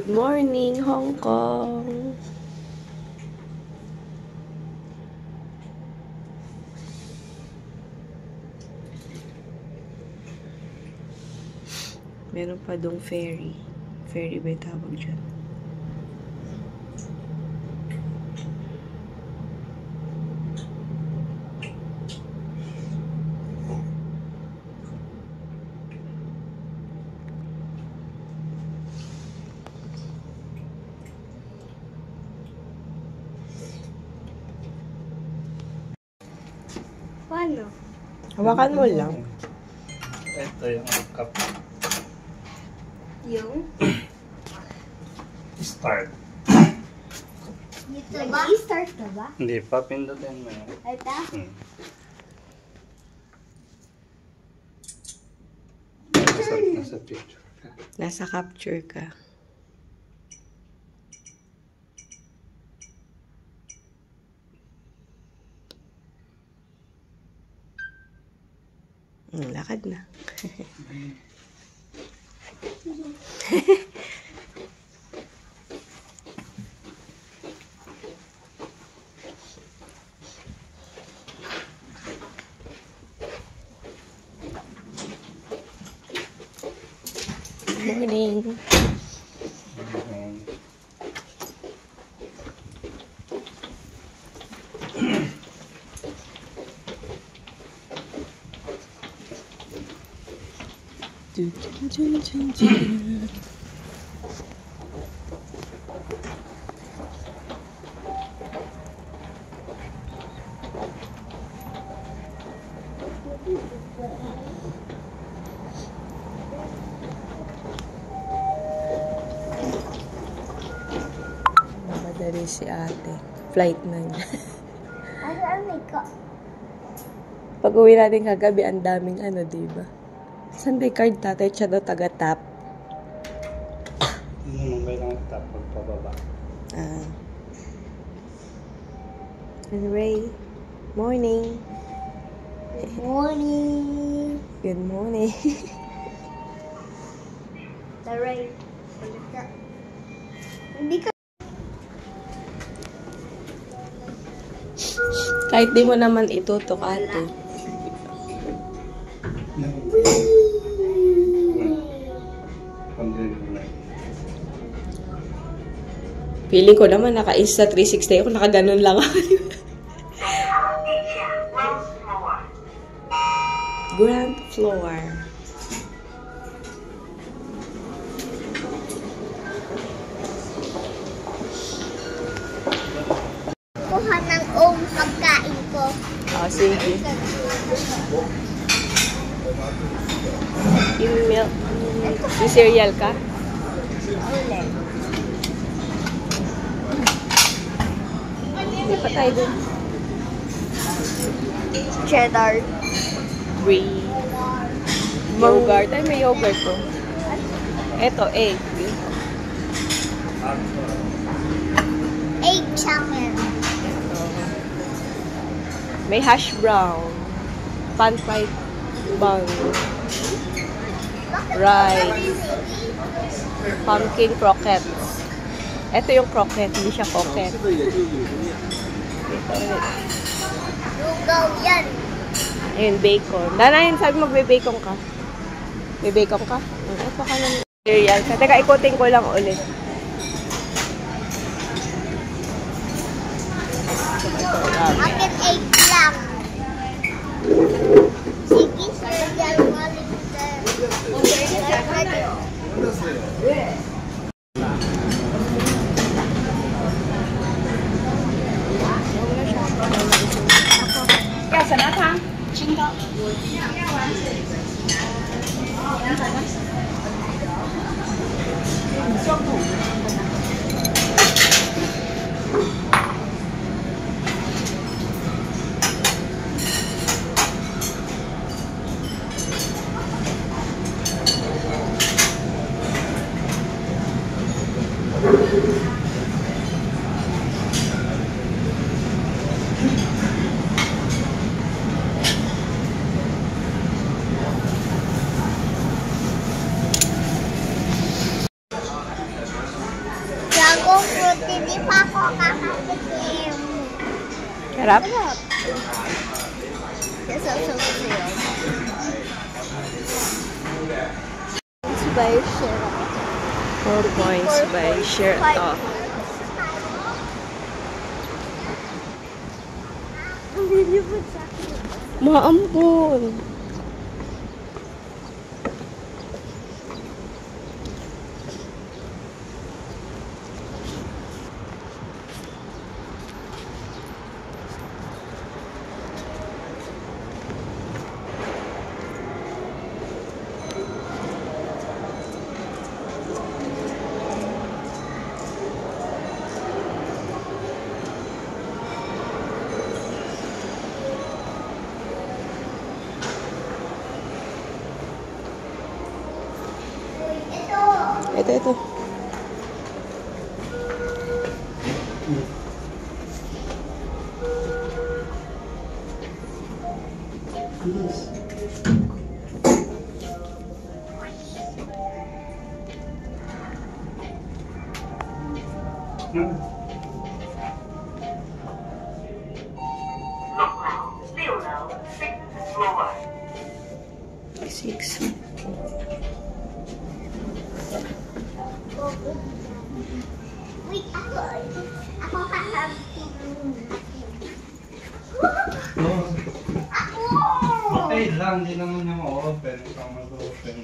Good morning, Hong Kong! Meron pa dong ferry. Ferry ba yung tawag dyan? Paano? Hawakan mo lang. Ito yung cup. Yung? Start. Dito ba? I-start na ba? Hindi pa, pindutin mo yun. Ito? Nasa picture ka. Nasa capture ka. Lakad na. Morning. Madali si ate. Flight na niya. Pag uwi natin kagabi, ang daming diba? Sunday card tatay, siya daw taga-tap. Hindi naman kailangan tap pagpababa. And Ray, morning. Good morning. Good morning. Taray. Hindi ka. Kahit di mo naman itutok ate. Feeling ko naman naka-insta 360 ako, nakaganon lang ako. Ground floor. Kuha ng pagkain ko. Oh, sige. Yung milk. Yung cereal ka? Hindi pa tayo dun. Cheddar. Brie. Yogurt. Ay, may yogurt po. Eto, egg. Egg chocolate. May hash brown. Pan-fried bun. Rice. Pumpkin croquettes. Ito yung croquette, hindi siya croquette. Ito ulit. Lugaw yan. Ayun, bacon. Danahin, sabi mo, bacon ka. May bacon ka? Ito ka ng cereal ka. Teka, ikutin ko lang ulit. Akin egg lang. Sige, cereal galing sa... kakatikim. Sarap? Sasaw-saw. By Shera. 4 points by share to. Ang bilibot sa akin. Maampun. Ito. Six. Wait, ako kakatikim. Okay lang, hindi naman niya ma-open. Ikaw mag-open.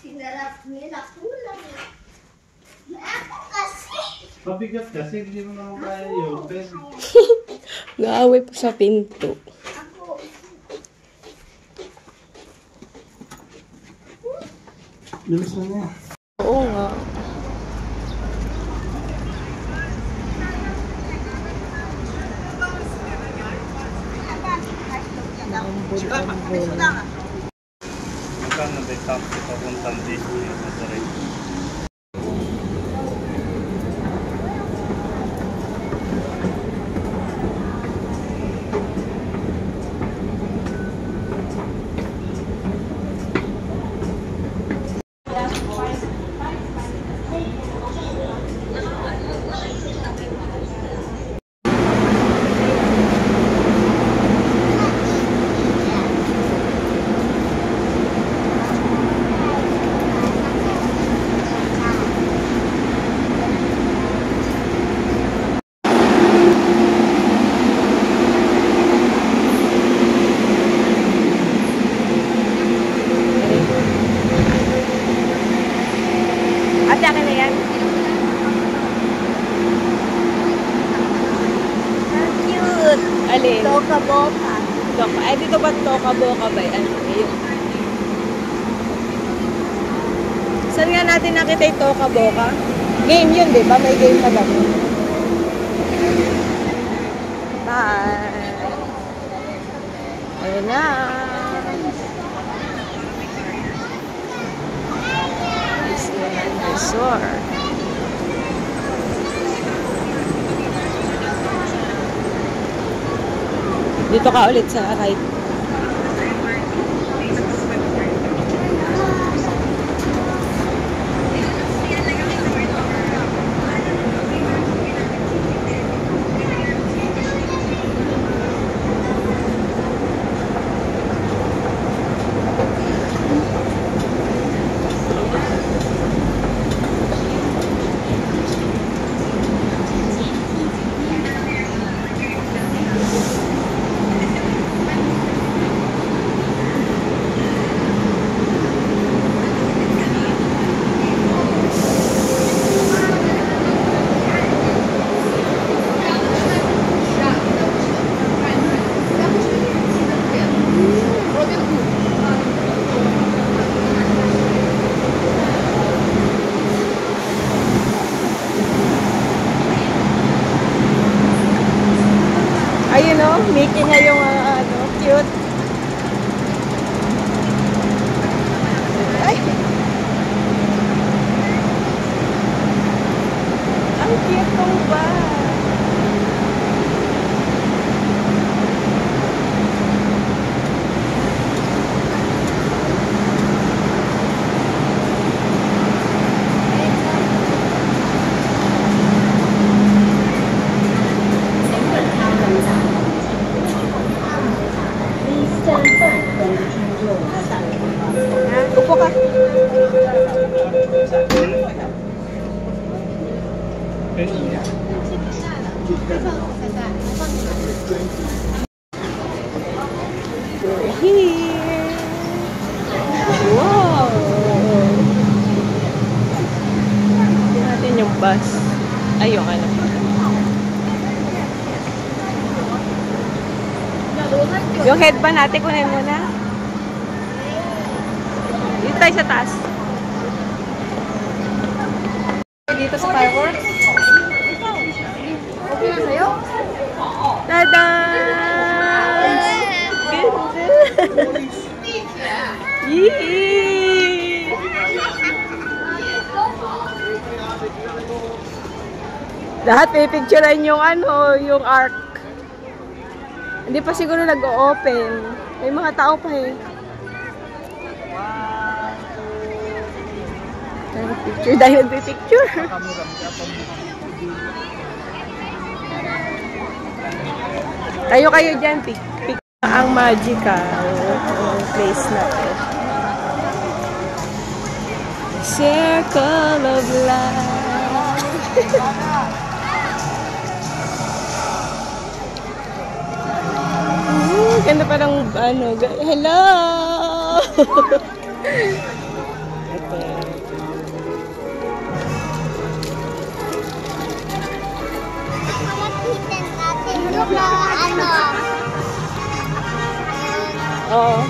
Sinarap nila kulang. Ako kasi. Mabigat kasi, hindi mo naman kaya i-open. Gaaway po sa pinto. Ako. Bilis na niya. Oo nga. Ambon. Magkano ba yung taxi papuntang Disney at Monterey? Ate, akin na yan. Ang cute. Alin? Toka boka. Toka. Ay, dito ba Toka Boka ba? Ano yun? Saan nga natin nakita yung Toka Boka? Game yun, di ba? May game na ba? Bye! Ayun na! Disneyland Resort. Dito ka ulit sa right. Ayun o, Mickey na yung cute. Ay! Cute tong ba? Upo ka. We're here. Wow. Tingnan natin yung bus. Ay, yung ano. Yung headband natin, kunin mo na. Dito tayo sa taas. Dito sa fireworks. Okay na sa'yo? Tada! Ganda! Yee! Lahat pipicturean yung ano, yung arc. Hindi pa siguro nag-o-open. May mga tao pa eh. Picture dahil picture. Kayo dyan, pick ang magical place na to. Circle of life. Ganda parang ano, hello! Oo.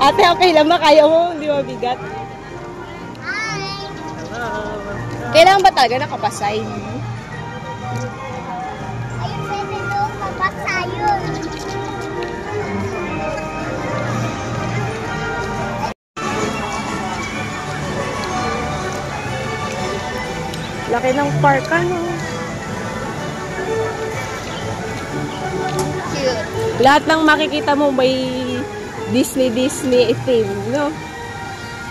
Ate, okay lang ba? Kaya mo? Hindi mabigat? Hi! Kailangan ba talaga nakapasign? Ayun, pwede doon mabasa yun. Laki ng park, ano? Cute. Lahat ng makikita mo may Disney theme, no?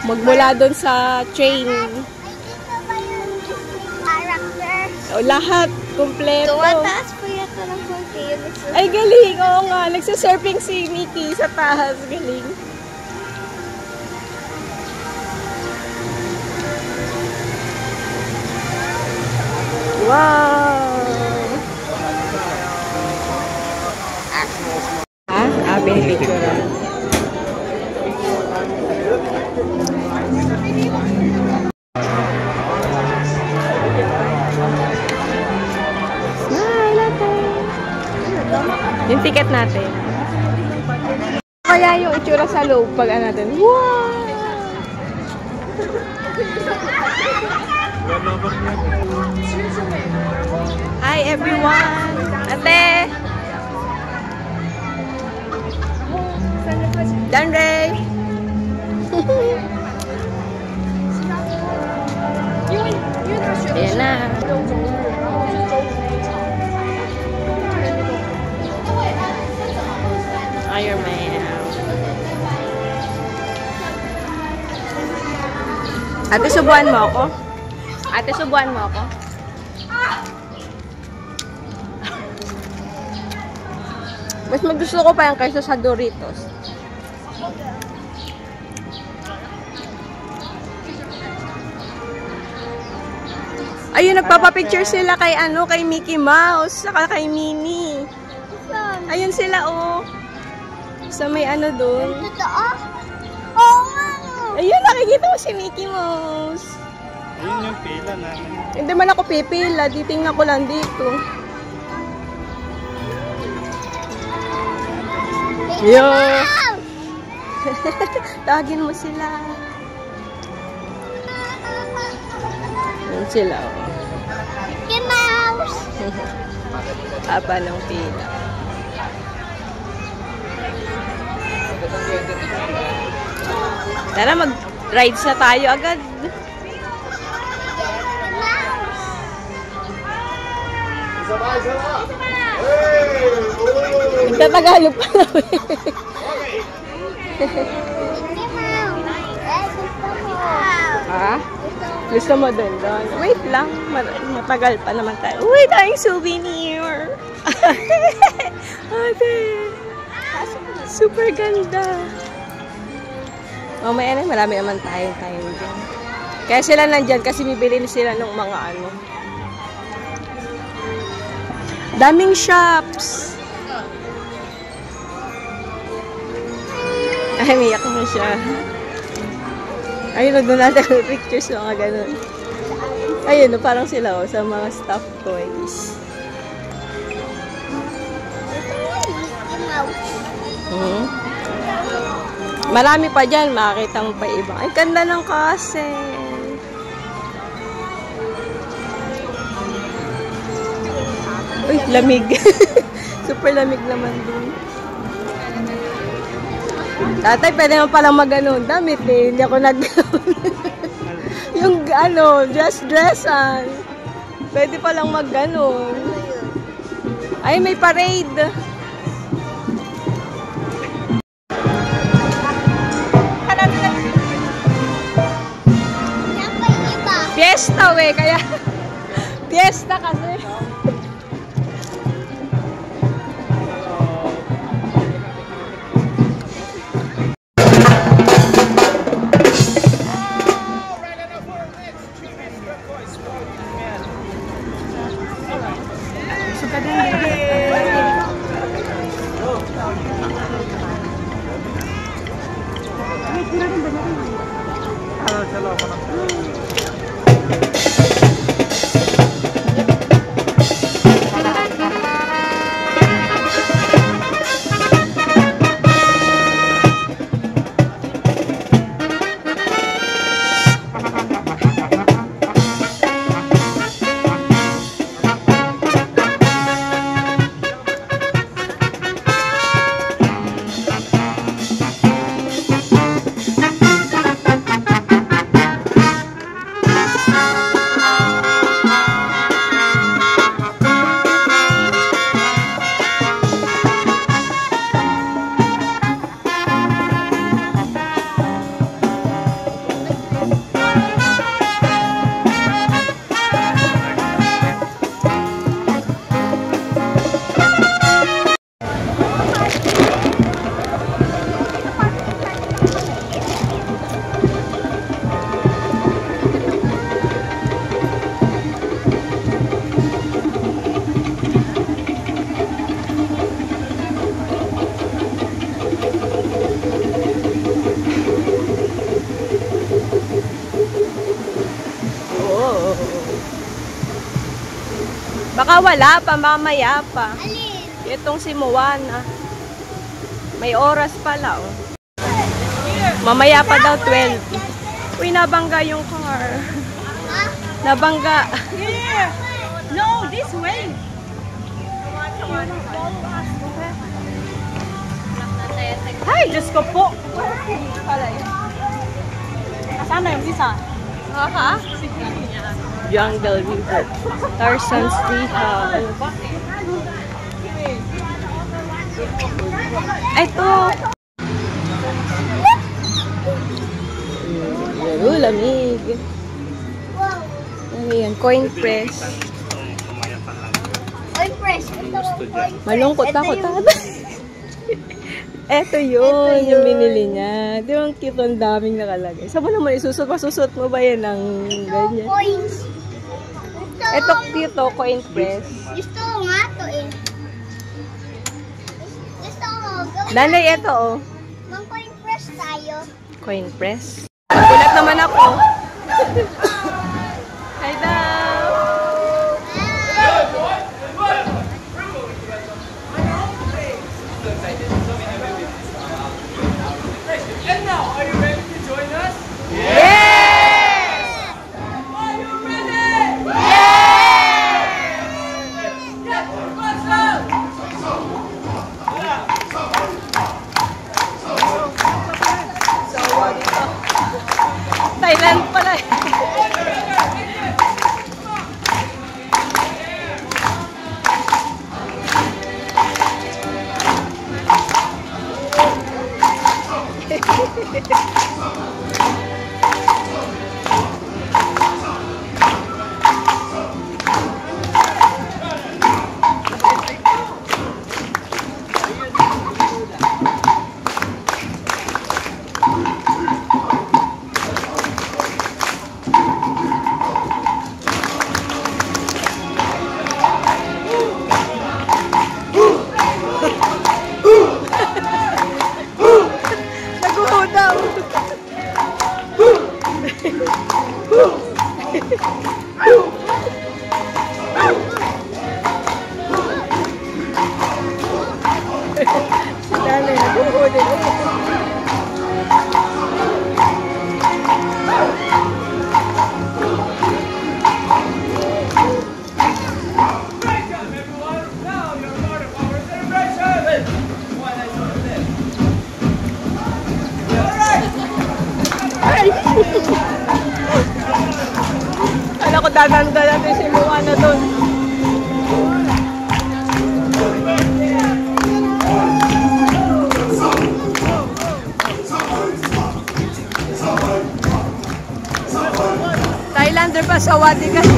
Magmula doon sa train. Ay, ito ba yung character? O, lahat, kumpleto. Tumataas po yata ng konti yun. Ay, galing. Oo nga. Nagsasurfing si Mickey sa taas. Galing. Wow! Pinipicture. Yung ticket natin. Kaya yung itsura sa loob pag ano natin. Wow! Hi everyone! Ate! Danray! Ayan na. Iron Man. Ate, subuan mo ako? Ate, subuan mo ako? Mas magusto ko pa yan kaysa sa Doritos. Ayun, nagpapapicture sila kay ano, kay Mickey Mouse, saka kay Minnie. Ayun sila, oh. Sa may ano doon. Totoo? Oo nga, no. Ayun, nakikita mo si Mickey Mouse. Ayun yung pila namin. Hindi man ako pipila, titingnan ko lang dito. Yo! Tawagin mo sila. Ayun sila, oh. Mickey Mouse! Haba ng pila. Tara, Rides na tayo agad. Nagtatagalog pa namin. Ha? Gusto mo doon? Wait lang. Matagal pa naman tayo. Uy, tayong souvenir. Ate. Super ganda. Mamaya na, marami naman tayo dyan. Kaya sila nandyan kasi bibili sila ng mga ano. Daming shops. Ay, miyak mo siya. Ayun, doon natin pictures mga ganun. Ayun, parang sila sa mga stuffed toys. Marami pa dyan, makakita mo pa iba. Ay, ganda ng castle. Uy, lamig. Super lamig naman dun. Tatay, pwede mo palang mag-ano, damit eh. Hindi ako yung ano, dress-dressan. Pwede palang mag-ano. Ay, may parade. Fiesta we, kaya fiesta kasi. Baka wala pa, mamaya pa. Alin? Itong si Moana. May oras pala, oh. Mamaya pa daw 12. Uy, nabangga yung car. Ha? Nabangga. Here! No, this way! Ay, Diyos ko po! Nasaan na yung isa? Ha? Jungle River. Tarzan's Treehouse. Ito! Lamig. Wow. Ano yan? Coin press. Oy, fresh. Ito. Malungkot ako, tata. Ito yun, yung binili niya. Di ba ang cute, ang daming nakalagay. Saan mo naman isusot? Masusot mo ba yan ng ganyan? Coins. Ito cute, oh, coin press. Gusto ko nga to eh. Gusto ko. Nanay, ito, oh. Mag-coin press tayo. Coin press. Nagulat naman ako. Hi daw. And now, are you ready to join us? Yes! Are you ready? Yes! What's up? So, dito. Dali, naguhuli. Welcome, everyone. Now you're part of our celebration. Why not do this? All right. Ay! Kala ko dadanda natin si Moana doon. Thailander pa sa Wadigan.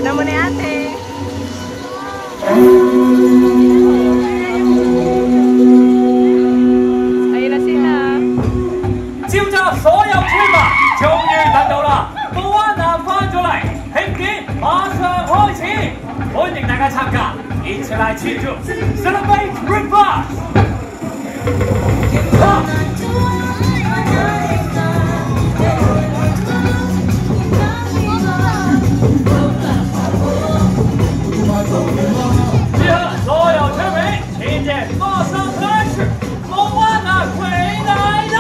Una mo na ate. Ayun na sila. 召集所有村民，終於等到啦！冇灣南翻咗嚟，慶典馬上開始，歡迎大家參加，一起來慶祝 Celebrate Breakfast！此刻所有村民，聽見馬上開始，冇灣南回來啦！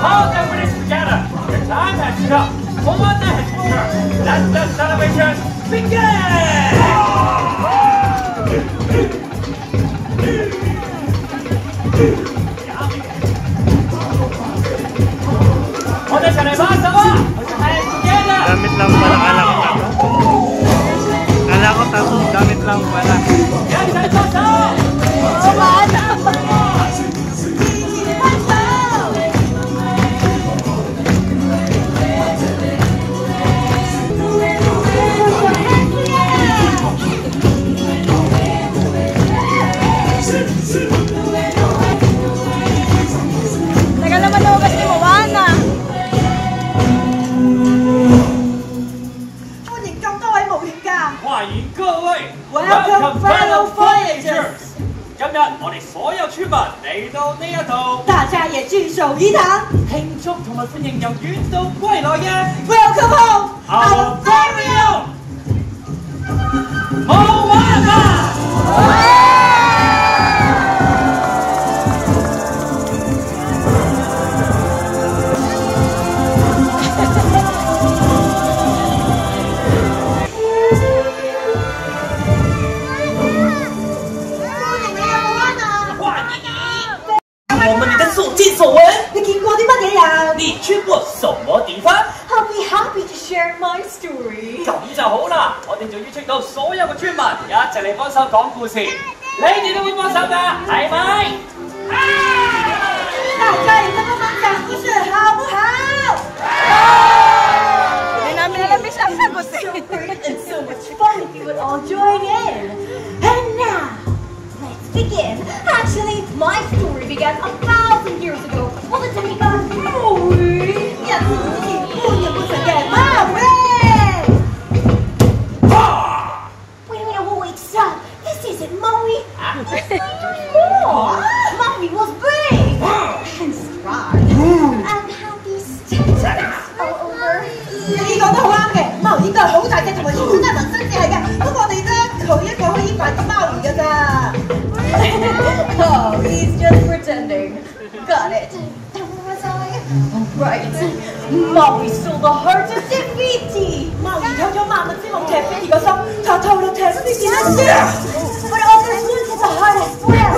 All everybody's together. The time has come. Moana has returned. Let the celebration begin! 我哋一齊嚟拍手啊！係 together. Damit lang pala, kala ko tato. Kala ko tato, damit lang pala. 一齊拍手！ Tagal naman lumabas ni Moana. 歡迎咁多位冒險家。歡迎各位 Welcome, fellow voyagers！ 今日我哋所有村民嚟到呢一度，大家也聚首一堂慶祝同埋歡迎由遠道歸來嘅 ，Welcome home, our very own Moana！ 我们你的所見所聞，你見過啲乜嘢呀？你去過什麼地方？ I'll be happy to share my story。咁就好啦，我哋就邀請到所有嘅村民一齊嚟幫手講故事，你哋都會幫手㗎，係咪？大家也跟幫忙講故事，好不好？ Hindi namin alam yung sasagot So great and so much fun if you would all join in. And now, let's begin. Actually, my story began 1,000 years ago. 我的這個母語，一字不能不曾嘅貓語。Wait, stop. This isn't Maui. Maui was big and strong and had these tentacles all over. 你講得好啱嘅，貓應該係好大隻同埋全身都係能伸展係嘅。不過我哋咧，佢一個可以擺 Oh, he's just pretending. Got it. Right. Maui stole the heart of Tefiti. Maui 偷咗萬物之王 Tefiti 個心，他偷咗 Tefiti 嘅心。But others wanted the heart as well.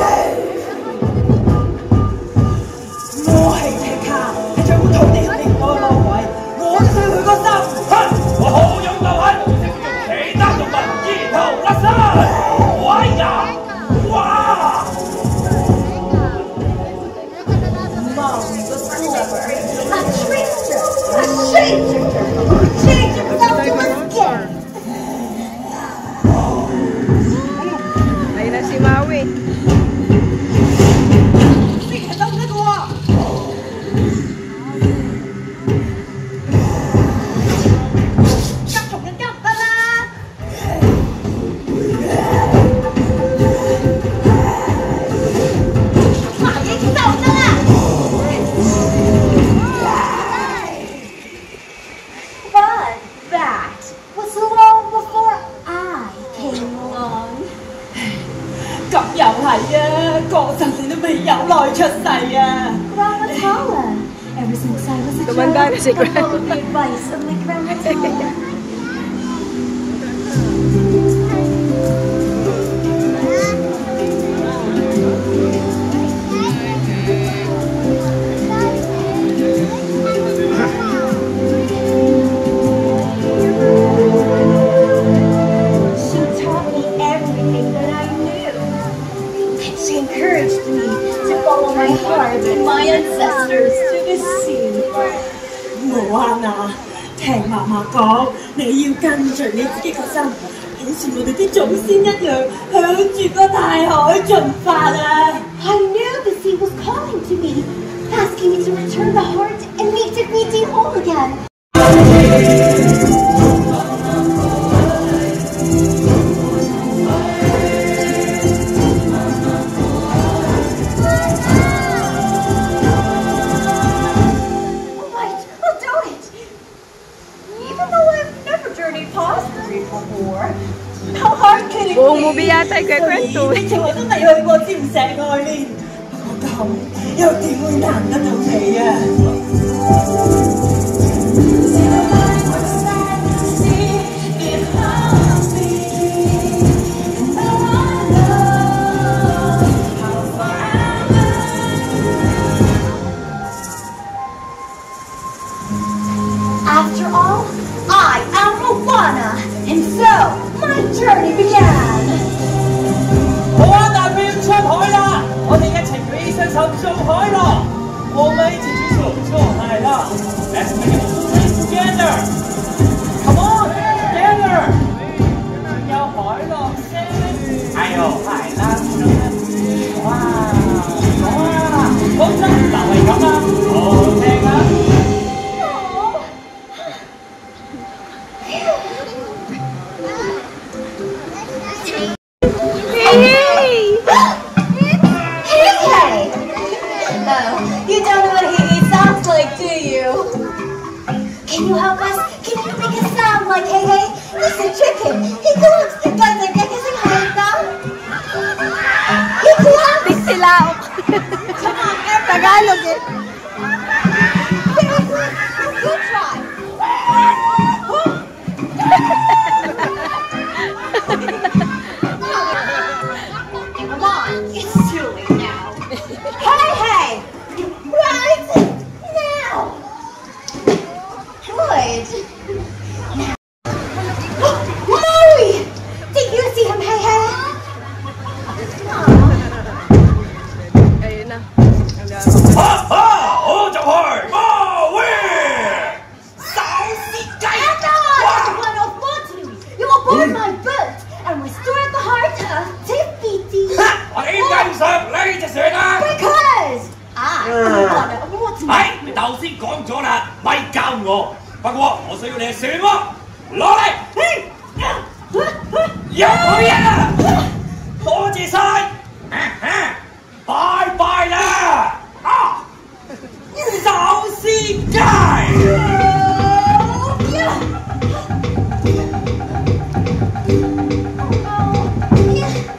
我係踢卡，係掌管土地嘅另外一個位，我就要佢個心。我好勇鬥狠，識用其他動物依頭甩身。哎呀！哇！ Maui was clever. A trickster. A shapeshifter. Who changed himself to a skin. Ayun na si Maui. But that was long before I came along. 咁又係啊，個陣時都未有耐出世啊。 Grammatala. Ever since I was a Tumanda na si child, I followed the advice of my Grammatala. She taught me everything that I knew. She encouraged me to follow my heart and my ancestors to the sea. 冇啊，聽媽媽講，你要跟隨你自己個心，好似我哋啲祖先一樣，向住個大海進發啊！ I knew the sea was calling to me, asking me to return the heart and make Tefiti whole again. Alright, I'll do it. Even though I've never journeyed past the reef before, how hard could it Buong be? movie yata ay kwento. 直情我都未去過尖石愛蓮，不過咁又點會難得到你啊？ After all, I am Moana, and so my journey began. 好啊，大表出海啦！我哋一齊舉起雙手做海浪，我們一起舉手做海浪。Let's make it together. Come on, together. 有海浪聲，還有海浪聲。哇！好啊，講真就係咁啦，好聽啊！ Hey! Hey! Oh, you don't know what he sounds like, do you? Can you help us? Can you make a sound like hey hey? He's a chicken. He claps the guns like that kasi halita. He claps! Tigsilaok. Come on, everyone. Tagalog eh. Seriously? You try. Come on, it's too late now. Hey, hey! Right now! Good. Maui! Did you see him, hey, hey? Ayun na. 哈哈，我就去馬威，手撕雞。 Anna! One of Monty! You will board my boat and restore the heart of Tefiti. 我點解唔上呢隻船啊？ Because I am one of Monty. 係，你頭先講咗啦，咪教我。不過我需要你嘅船喎，攞嚟。有人啊！多謝晒，拜拜啦！啊，手撕雞。 Yeah.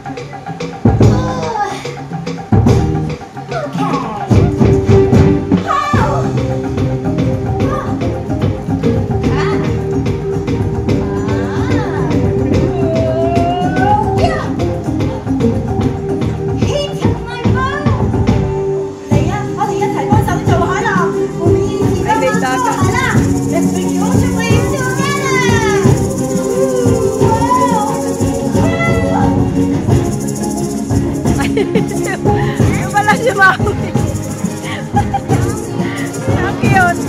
Yung pala si Maui. Ang cute.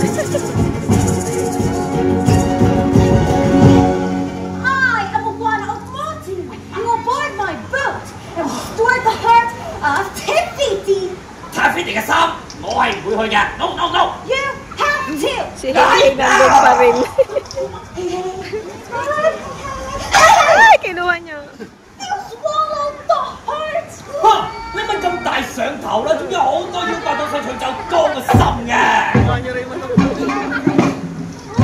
I am Moana of Motu. You aboard my boat and restore the heart of Te-Fiti. 睇飛地嘅衫，我係唔會去嘅。No no no！ You have to. Si Hei nandun pa rin. Ay, kinuha niya. You swallowed the heart. 嚇！你咪咁大上頭啦，仲有好多妖怪到上長袖高個心嘅。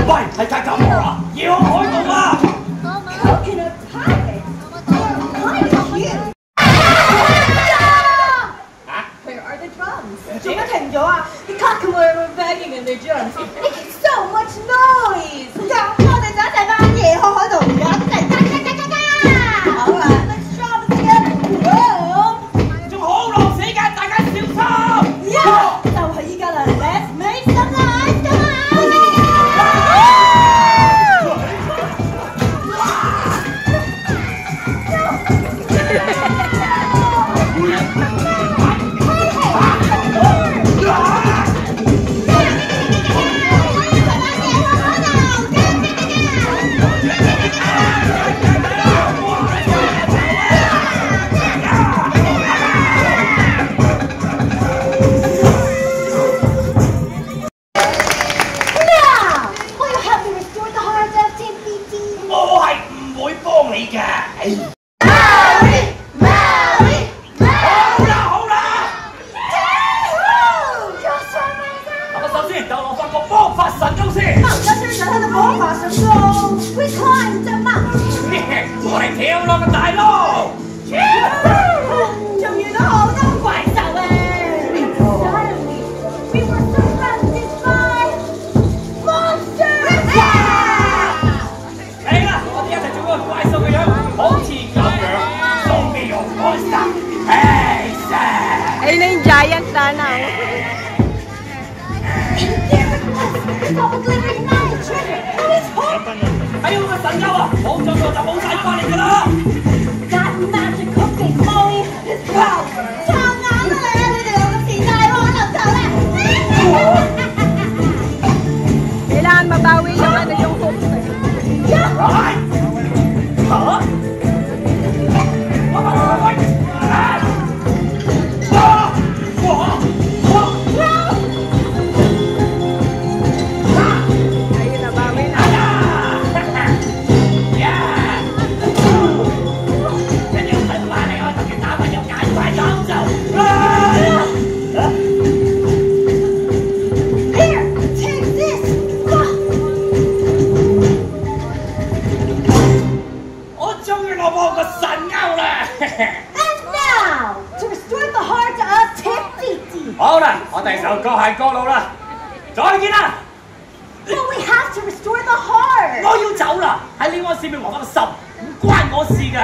喂，係格格魔啊！要開動啊！ Coconut pie. Kind of cute. Where are the drums? 做乜停咗啊？ The Kakamura were banging in their drums, making so much noise. 我哋就一齊班夜開喺度，一齊好啦 let's drum it together. Whoa. 仲好浪死㗎，大家小心！ Yeah. 就係依家啦 let's make some noise. Come on. Now, will you help me restore the heart of Te-Fiti? 我係唔會幫你嘅。 Maui! Maui! 好啦好啦， You're so amazing! 我首先就落翻個魔法神功先。我要去上他的魔法神功。We climb the mountain. 我哋跳落個大路。仲遇到好多怪獸誒。Suddenly, we were surrounded by monsters. 嚟啦，我哋一齊做個怪獸嘅樣，好似咁樣。Zombie of monster, hey sir！ Ayun na yung giant sana. In there with us, we got a glittering knight treasure. And it's hot. 哎呀，個神幽啊，冇咗個就冇晒翻嚟㗎啦。 That magic cookie Molly is proud. 撐眼啊你哋兩個時代可能就咧。 Kailangan mabawi yung ano yung hook. 哎，嚇！Ayun, nabawi na. 我終於攞到個神鈎啦！ And now, to restore the heart of Te-Fiti. 好啦，我哋就各行各路啦，再見啦！ But we have to restore the heart. 我要走啦，喺呢安市面還翻個心，唔關我事㗎。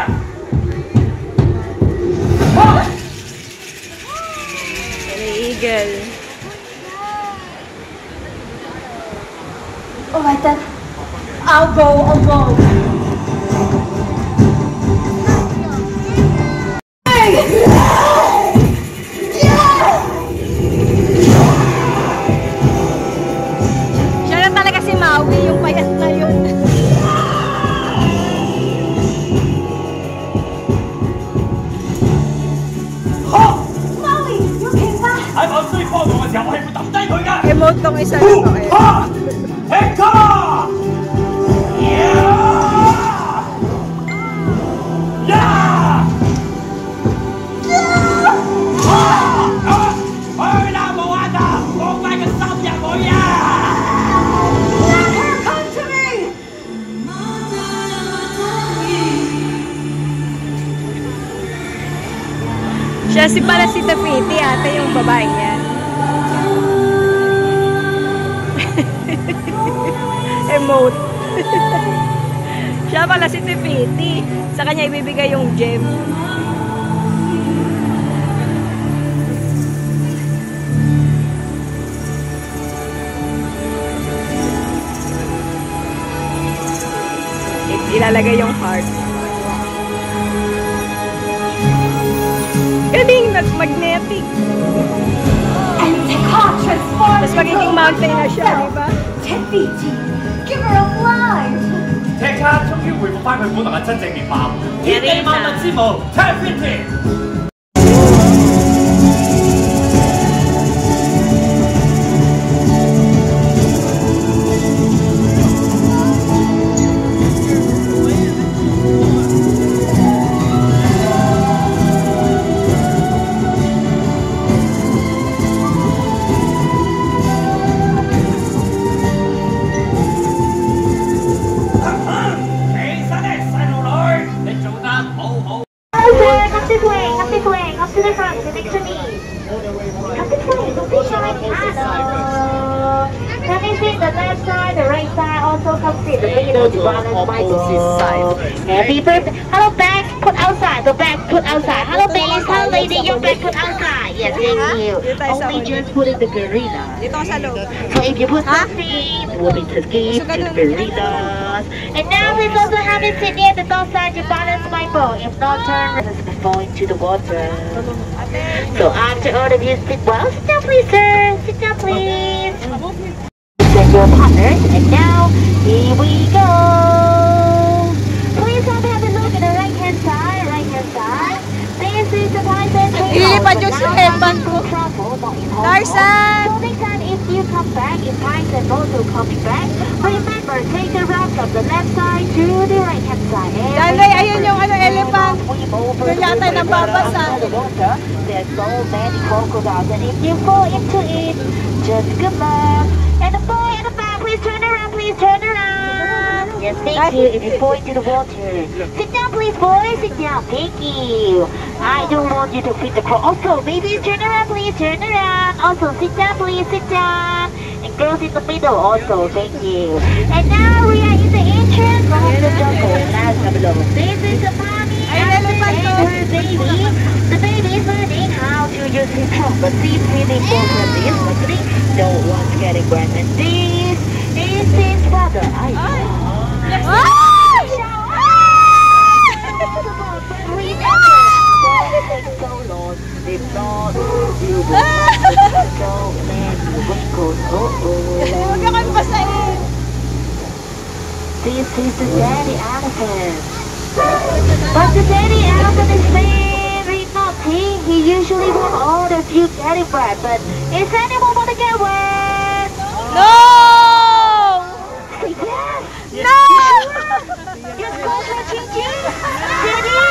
Eagle. Alright then, I'll go alone. Siya na talaga si Maui, yung payat na yun. Molly, you came back. 喺我需要幫忙嘅時候，我係會抌低佢㗎。 Emote tong isa na to eh. Hector! Yeah! Yeah!去啦，冇眼啦，放翻個心入去啊！ Let her come to me. Siya pala si Te-Fiti, ate yung babae niya. Emote. Siya pala si Te-Fiti. Sa kanya ibibigay yung gem. Ilalagay yung heart. Galing na Mas magnetic. And the car transforms Mas magiging mountain na siya, di ba? Tefiti, giver of life. 踢卡終於回復翻佢本來嘅真正面貌，天地萬物之母 Tefiti。Up to the front, sit next to me. Come this way, don't be shy. Hello. Can you see the left side, the right side, also come sit the middle to balance my goal. Happy birthday. Hello, back, put outside. The back, put outside. Hello, babies. Hello, lady, your back, put outside. Yes, thank you. Only just put in the garena. So if you put something, we'll be to skip to the garenas. And now please also have it sit near the top side to balance my bow. If not, turn fall into the water. So after all of you sit well, sit down please, sir. Sit down please. Then your partners, and now here we go. Please have a look at the right hand side. This is the time that Ilipad yung headband ko. Tarzan! So next time if you come back, if times and also coming back, remember take the route from the left side to the right hand side. Yanay, ayun yung elephant. Yun yata nababasa. There's so many crocodiles, and if you fall into it, just good luck. And the boy in the back, please turn around, please turn around. Yes, thank you. If you fall into the water, sit down, please, boys. Sit down. Thank you. I don't want you to fit the cross. Also, babies, turn around, please. Turn around. Also, sit down, please. Sit down. And girls in the middle, also. Thank you. And now we are in the entrance of the jungle. Last below. This is the mommy and her baby. The baby is learning how to use his trunk, but see really important is luckily no one's getting wet. And this is his father. This is the daddy elephant. But the daddy elephant is very naughty. He usually wants all the few getting wet, but is anyone want to get wet? No! Yes! No! Just go for Gigi. Daddy?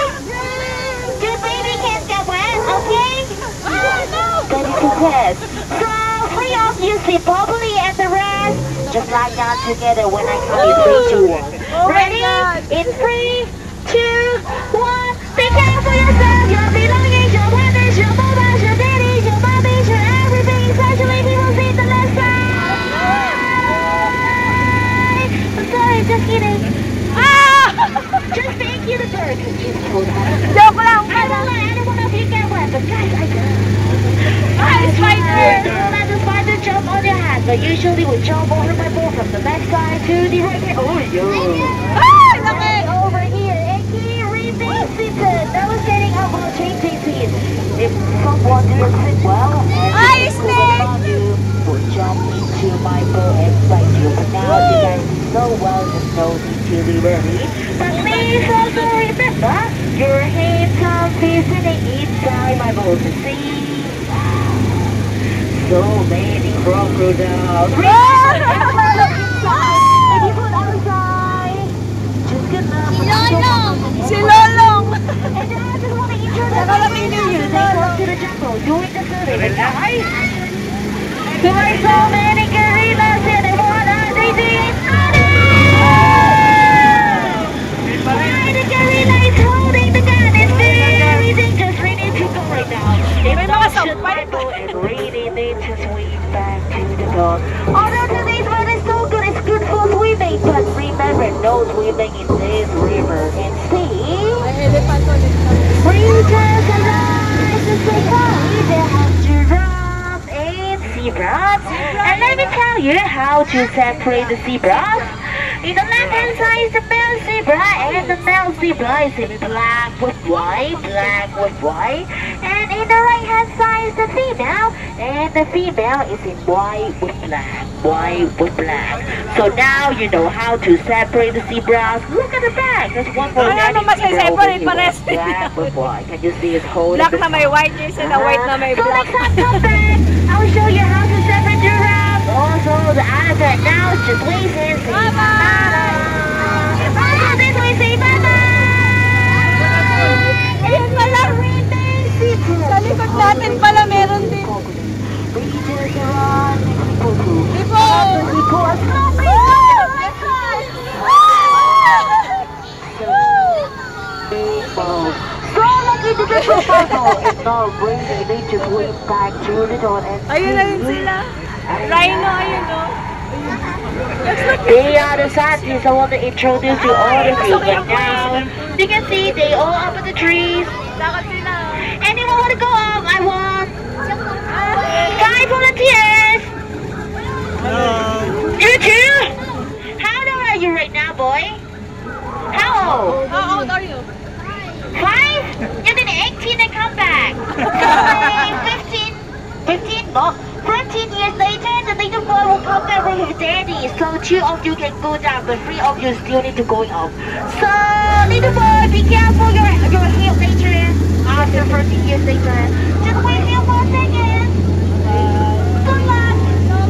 The baby can't get wet, okay? That is a test. So, 3 of you sit properly and the rest just lie down together when I count in 3, 2, 1. Ready? In 3, 2, 1. Be careful yourself, your belongings, your partners, your mobiles, your daddies, your mommies, your everything, especially people see the left side. I'm sorry, just kidding. Just thank you the bird. Joke lang! I don't let any one of you get wet, but guys, I do. Spider! Don't let the spider jump on your head, but usually we jump over my ball from the left side to the right hand. Oh, Laki! Over here, Eki, revisit. That was getting up on changing seat. If someone didn't sit well, and you would jump into my ball and fight you. But now you guys did so well, there's no need to be worried. But please also remember, your hands are visiting inside my ball to see. So many crocodiles. If you put outside, just good luck. Si Lolong! And then I just want to introduce you. They go to the jungle during the service, guys. There are so many gorillas and what are they doing? Why the gorilla is holding the gun? It's very dangerous. We need to go right now. If not, should my boat and really need to swim back to the dog. Although today's weather is so good, it's good for swimming. But remember, no swimming in this river and sea. Readers arise to say hi. There are giraffes and zebras. And let me tell you how to separate the zebras. In the left-hand side is the male zebra, and the male zebra is in black with white, and in the right-hand side is the female, and the female is in white with black, So now you know how to separate the zebras. Look at the back. There's one more daddy zebra over here with black with white. Can you see his whole? Black na may white, yung isa na white na may So black. next time come back, I'll show you how to separate giraffes. Also the elephant. Now just wave and say bye-bye. Also this way say bye-bye. Ayun pala, remain zebra. Sa likod natin pala meron din. Ayun na rin sila. Rhino, ayun o. They are the scientists I want to introduce you all of you right now. You can see they all up in the trees. Anyone want to go up? I want 5 volunteers. You too? How old are you right now, boy? How old? How old are you? 5? You did 18 and come back. 15? No. 13 years later, the little boy will come back with his daddy. So 2 of you can go down, but 3 of you still need to go up. So, little boy, be careful your hip later. After 13 years later. Just wait here for a second. Good luck.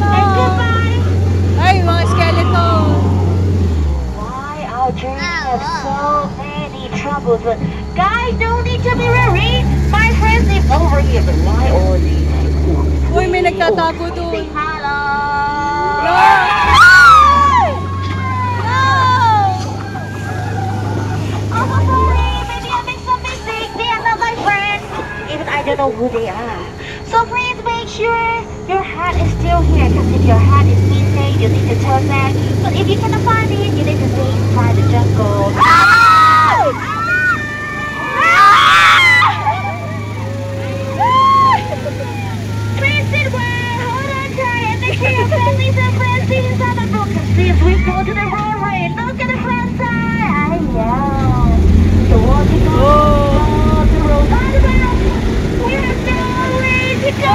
And goodbye. Ay, mga skeleton. Why our journey have so many troubles, but guys, don't need to be worried. My friends live over here, but why all these? Uy, may nagtatago doon. Say hello. No! I'm sorry, maybe I made some mistake. They are not my friends. Even I don't know who they are. So please make sure your hat is still here. Because if your hat is missing, you need to turn back. But if you cannot find it, you need to stay inside the jungle. Please sit well, hold on tight, and make sure your families and friends see inside the book. Please, we go to the roadway. Look at the front side. So walk it on the road. On the road. We have no way to go.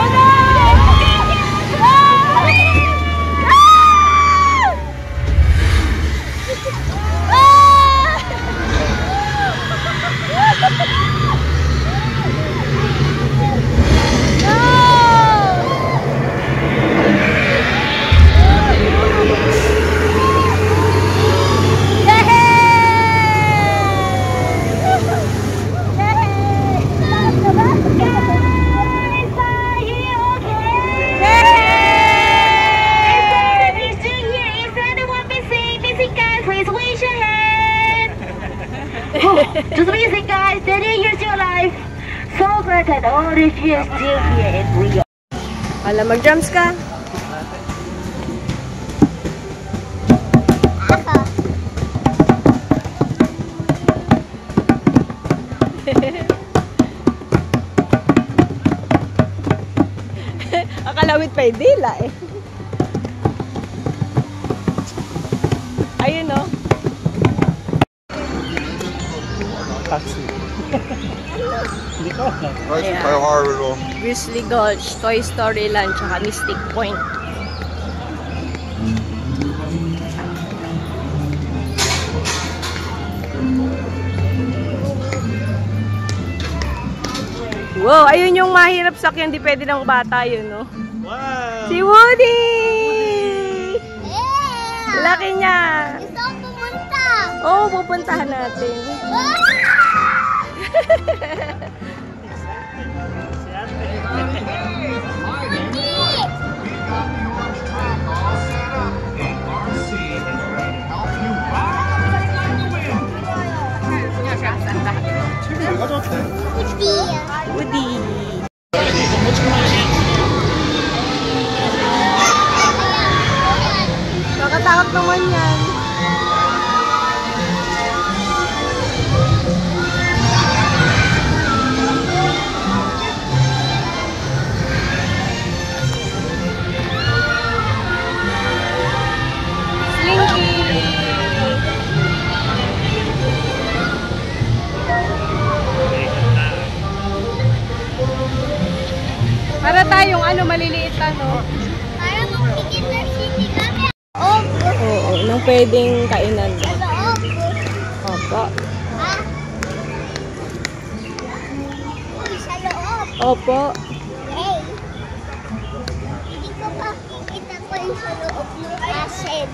Just amazing, guys. 30 years your life. So glad that all these years still here in Rio. Alam, mag-jumps ka. Akalawit pa yung dila eh. Ayun o. Taxi. Hindi ko alam. Ayan. Grizzly Gulch, Toy Story Land, tsaka Mystic Point. Wow, ayun yung mahirap sakyan, di pwede ng bata yun, no? Wow! Si Woody! Yeah! Laki niya! Gusto ko pumunta! Oo, pupuntahan natin. Woody! Nakatakot naman yan. Slinky! Para tayong ano, maliliit ano. Para mag-beginner city kami. Oo, nang pwedeng kainan. Opo. Ha? Sa loob. Opo. Hey. Hindi ko pa kita ko yung sa loob ng asin.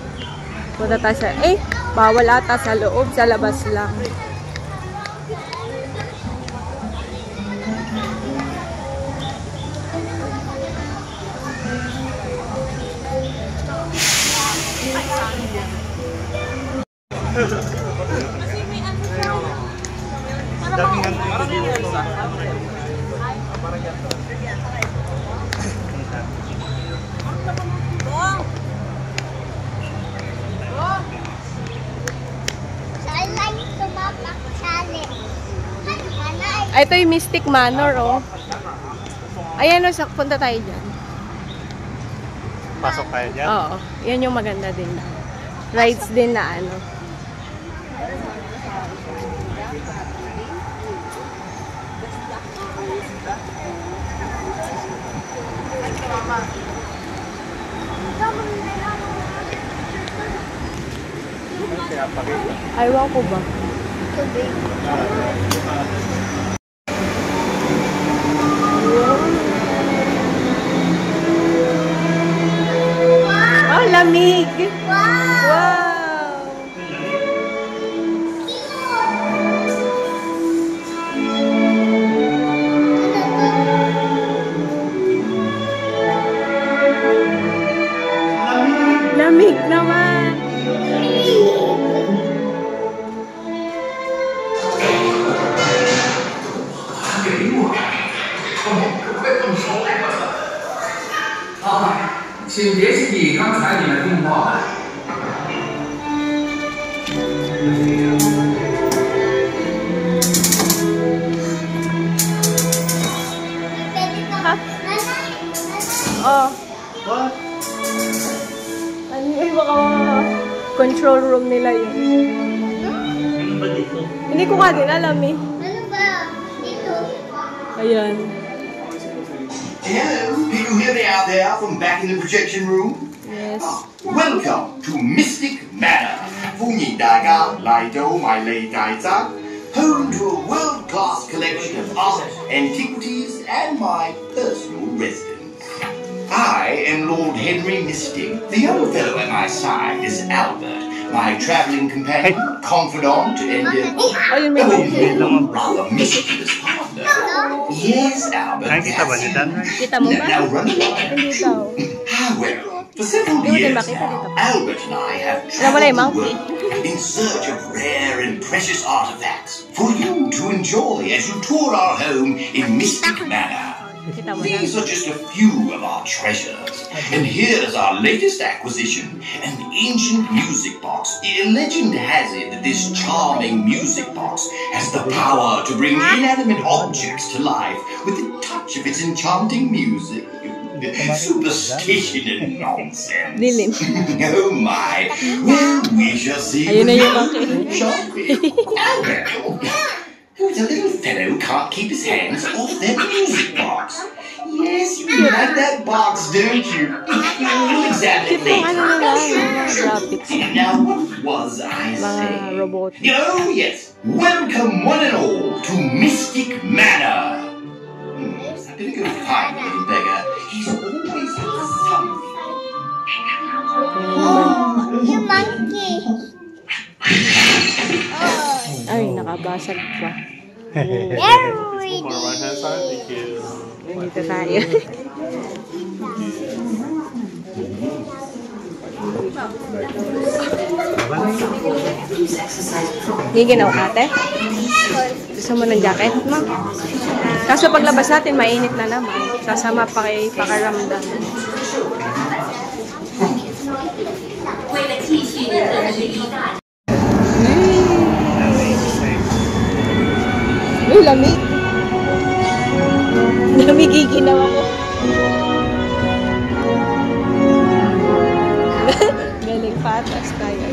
Punta tayo sa... Eh, bawal ata sa loob. Sa labas lang. Daming ang dito. Saan lang tumapak challenge? Ay, ito yung Mystic Manor, oh. Ayan, oh, punta tayo dyan. Pasok tayo dyan. Oo, yan yung maganda din. Rides din na ano. Kaya pakita. Aywan ko ba? Oh, lamig! Wow! Lamig naman!请别记刚才你的电话。 Oh. What? Ano yung baka control room nila yun. Ano ba dito? Hindi ko nga din alam eh. Ano ba? Dito. Ayan. Hello, can you hear me out there from back in the projection room? Yes. Welcome to Mystic Manor. Funyi Daga Lido My Lei Daiza, home to a world-class collection of art, antiquities, and my personal residence. I am Lord Henry Mystic. The young fellow at my side is Albert, my traveling companion, confidant, and rather mischievous partner. Yes, Albert. Nakikita ba ni Dan? Kita mo ba? Now run along. Hindi daw. However, for several Hindi mo din years makita now, dito. Albert and I have Alam mo na yung traveled the monkey. world in search of rare and precious artifacts for you to enjoy as you tour our home in Mystic Manor. Kita mo na. These are just a few of our treasures. And here's our latest acquisition, an ancient music box. Legend has it that this charming music box has the power to bring inanimate objects to life with the touch of its enchanting music. Superstition and nonsense. Dilim. Oh my. Well, we shall see. Ayun na yung monkey. Shall we? Who's a little fellow who can't keep his hands off their music box? Yes, you like that box, don't you? We'll examine it later. Ano na lang, graphics. Now, what was I saying? Mga robot. Oh, yes. Welcome, one and all, to Mystic Manor. I better go find the little beggar. He's always up to something. Yung monkey. Ay, nakabasag pa. Very For right hand side, thank you. Nandito tayo. Hindi ginaw ate? Gusto mo ng jacket mo? Kaso paglabas natin, mainit na naman. Sasama pa kay pakaramdam. Uy, lamig. Namigiginaw ako. Galing patas tayo.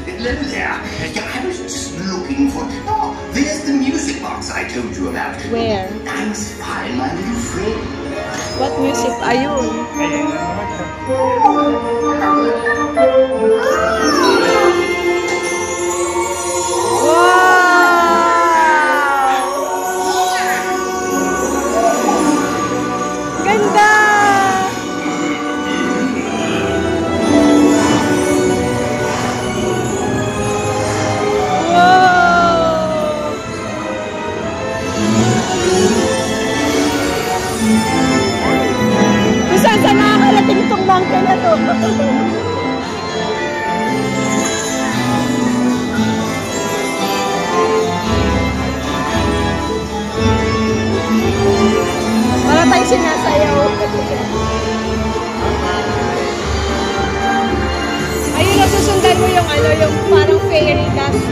Hello there. I was just looking for... Oh, there's the music box I told you about. Where? I must find my little friend. What music? Ayun. Ayun na naman siya. Ganda! Wow! Kung saan saan nakakarating itong mountain na to? Para tayo sinasayaw. Ayun, nasusundan mo yung ano, yung parang fairy dust.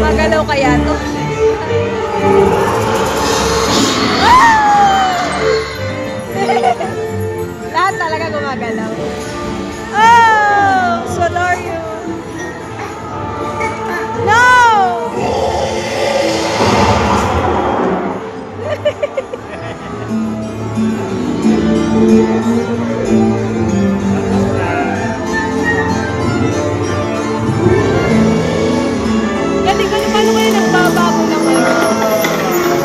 Magalaw kaya to? Lahat talaga gumagalaw. Oh! Solario! No! Galing ka naman kayo nagbabago naman.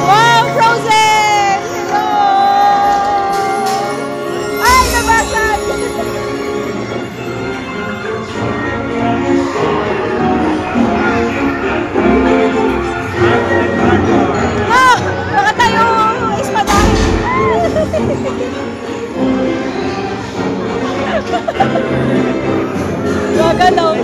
Wow! Frozen! Hello! Ay! Nabasag! Ah! Baka tayo ispadahin! Gagalaw!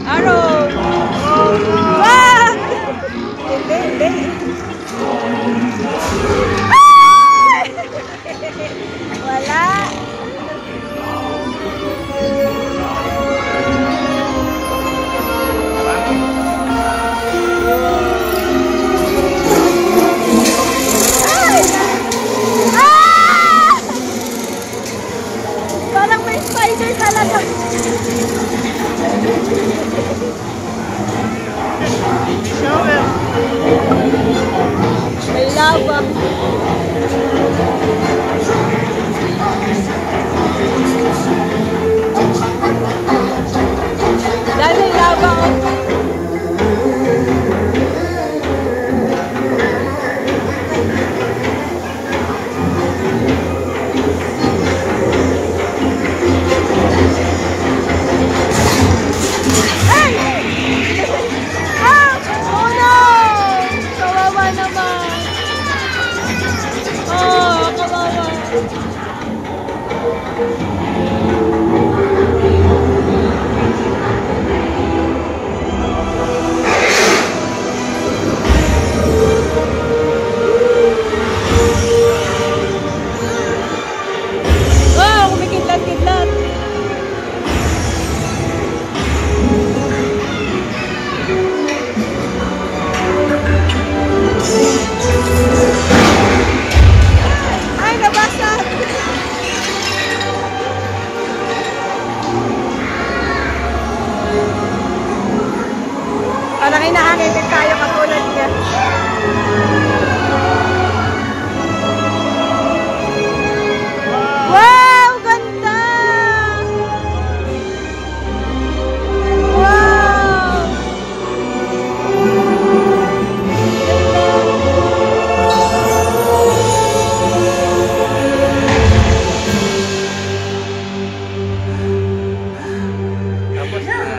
Arrow! Ah! Hindi. Ah! Wala! Ay! Ah! Parang may spider talaga. May lava. Dami lava. Ay! Ah! Oh no! Kawawa naman. Oh, kawawa. Wow, kumikidlat-kidlat. Ay, nabasag! Parang hinahangin din tayo katulad niya. Wow! Ganda! Wow!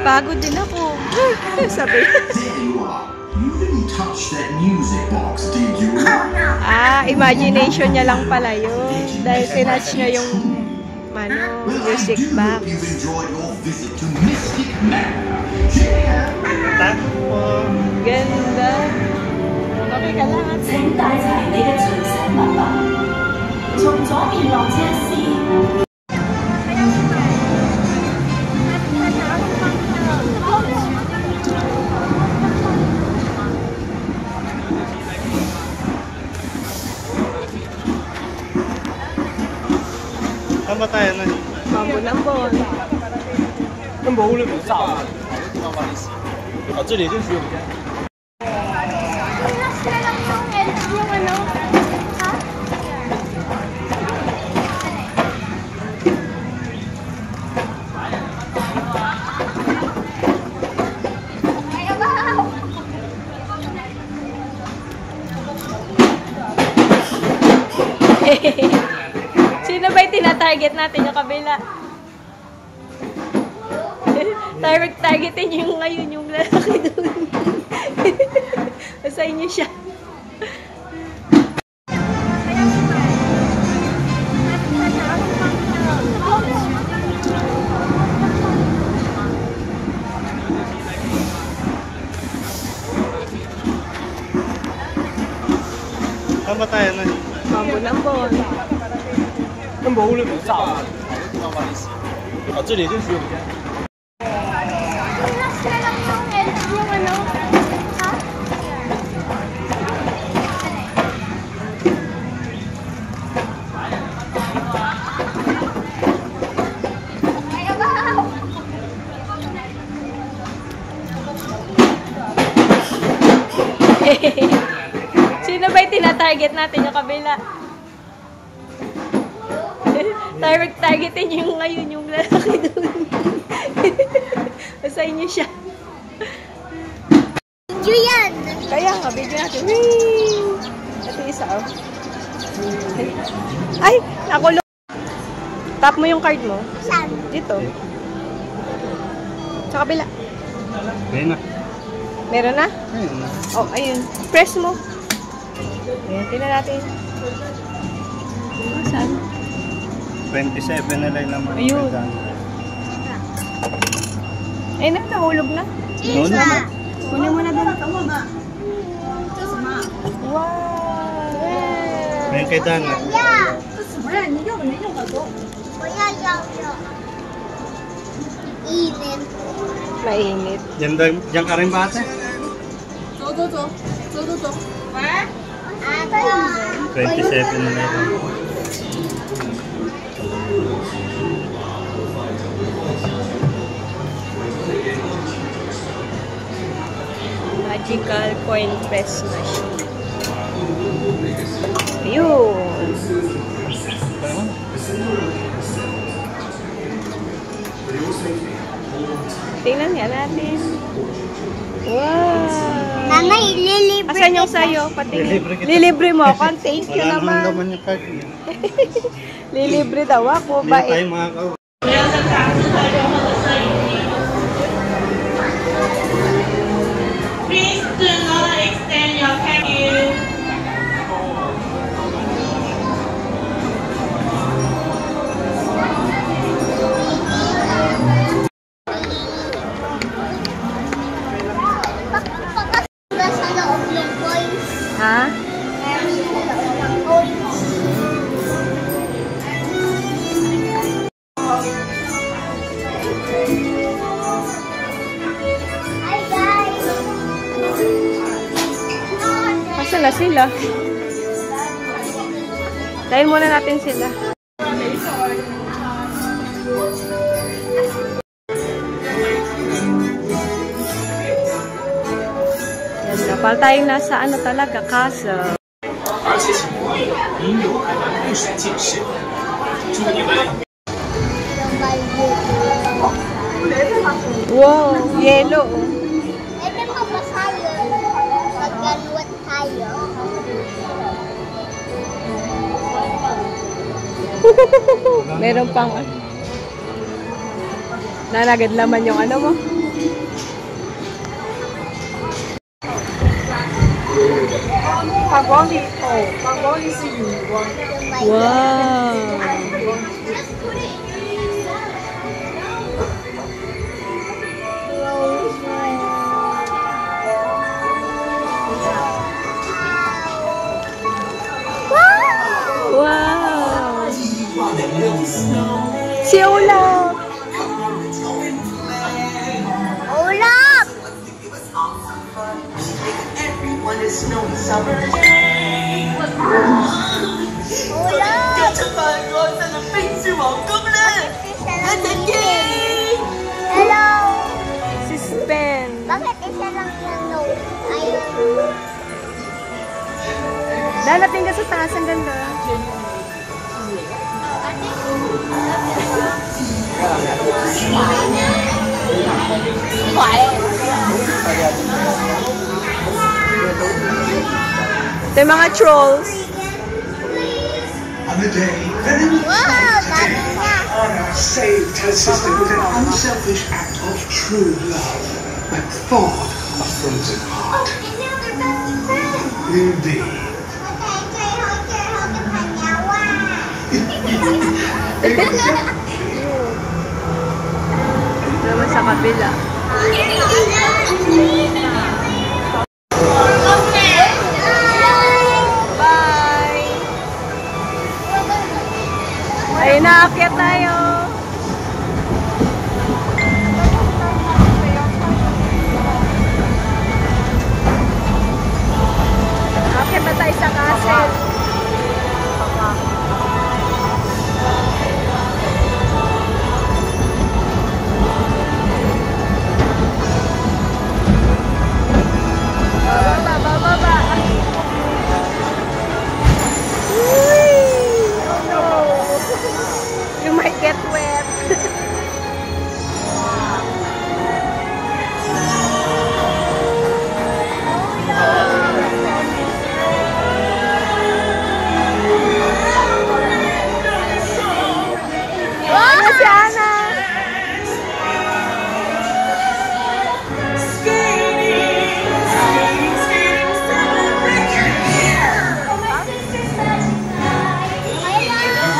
Pagod din ako. Sabi. There you are. You didn't touch that music box, did you? Ah, imagination niya lang pala yun. Dahil tinouch niya yung music box. You've enjoyed your visit to Mystic Manor. Yeah. Ganda. Okay ka lang. 請帶齊你嘅隨身物品。Saan ba tayo na? Mambo-lambon. 根本屋里没炸的，地方帮你洗。啊，这里就是有。 Sino ba yung tina-target natin yung kabila? Targetin nyo yung ngayon, yung lalaki doon. Sa inyo siya. Saan ba tayo na? Mambo-lambon. 根本屋里没炸的，地方帮你洗。啊，这里就是有。 Sino ba yung tina-target natin yung kabila? Targetin nyo yung ngayon, yung lalaki doon. Sa inyo siya. Video yan! Kaya nga, video natin. Whee! Ito isa, oh. Ay! Nakulong. Tap mo yung card mo. Saan? Dito. Sa kabila. Ayun na. Meron na? Ayun na. Oh, ayun. Press mo. Ayan, tingnan natin. Oh, saan? 27 na lang naman. Ayun. Ayun na, nahulog na. Noon naman. Kunin mo na doon. Wow! Ngayon kay Dana. Init. Mainit. Diyan ka rin ba ate? 27 na lang. Magical coin press machine. Ayun. Tingnan nga natin. Wow! Nanay, lilibre. Asan yung sayo? Patingin. Lilibre mo ako. Thank you Wala naman naman. naman yung card niya. Lilibre daw ako. Hindi na tayo Bait. makakaw. Please do not extend your canoe. Sa loob ng coins. Ha? Hi guys! Asan na sila? Dahil muna natin sila. Yan, kapal tayong nasa ano talaga, castle. 而且请注意，您有可能不时近视。祝你们。 Wow, yellow. Pwede mo ba tayo? Maggaluwat tayo. Meron pang nanagad laman yung ano mo. Wow. Wow. Si Olaf. Olaf! Olaf! Darating ka sa taas, ang ganda. Ito yung mga trolls. On the day, Venom Anna saved her sister with an unselfish act of true love that thawed a frozen heart. And now they're best friends. Indeed. Naman sa kabila. Bye! Ayun na, aakyat tayo. Aakyat na tayo sa castle. Bababa. Uy! Oh no! You might get wet. Ano si Anna?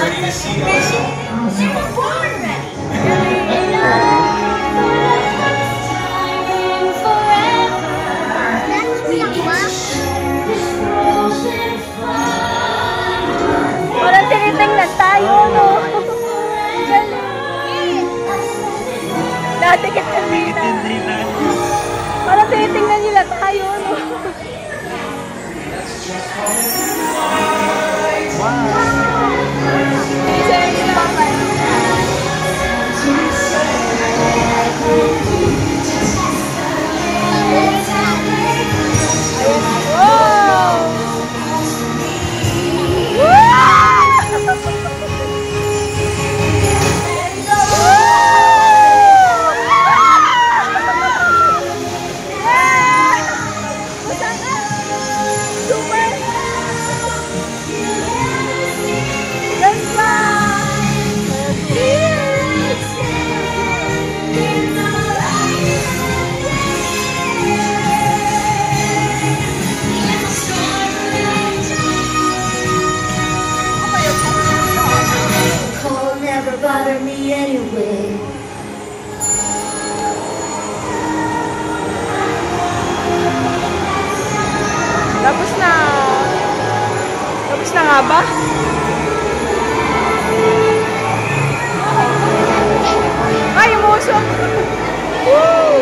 Ready to see Elsa? They were born ready. Parang tinitingnan tayo, no? Galing! Dati kita. Parang tinitingnan nila tayo, no? Cold never bothered me anyway. Tapos na. Tapos na nga ba? Ay, umusok! Woo!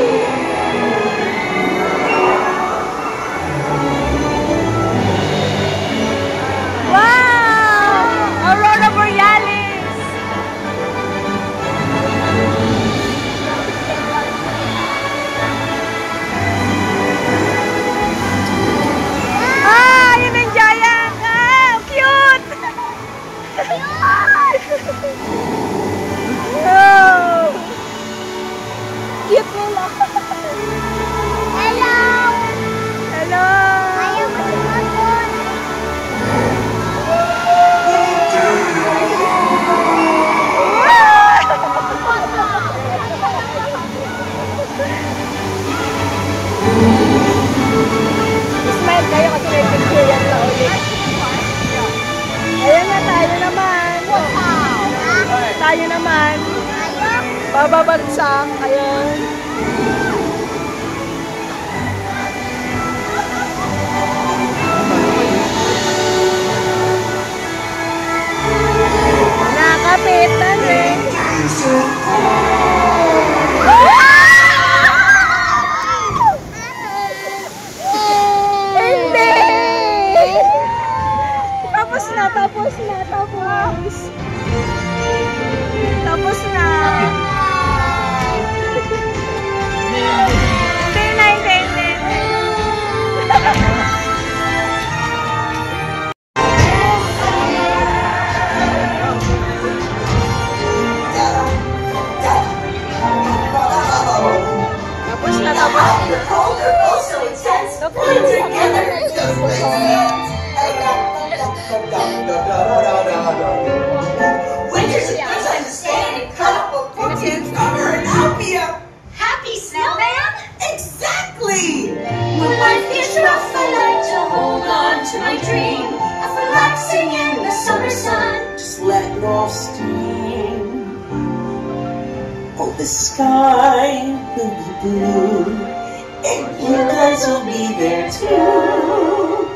Wow! Aurora Borealis! Ah! Yun ang giant! Ah! Cute! Oh! Cute nila! Hello! Hello! Ayaw mo sumagot. Smile kayo kasi may picture yan sa ulit. Ayan na, tayo naman. Tayo naman. Bababagsak. Ayan. Nakakapit na rin. Hindi! Tapos na, tapos na, tapos. Tapos na. Hindi na, hindi. Winter's a good time to stand and cut up a pumpkin cover and I'll be a happy snowman? Exactly! When life is rough, I like to hold on to my dream of relaxing in the summer sun, just letting off steam. Oh, the sky will be blue, and you guys will be there too.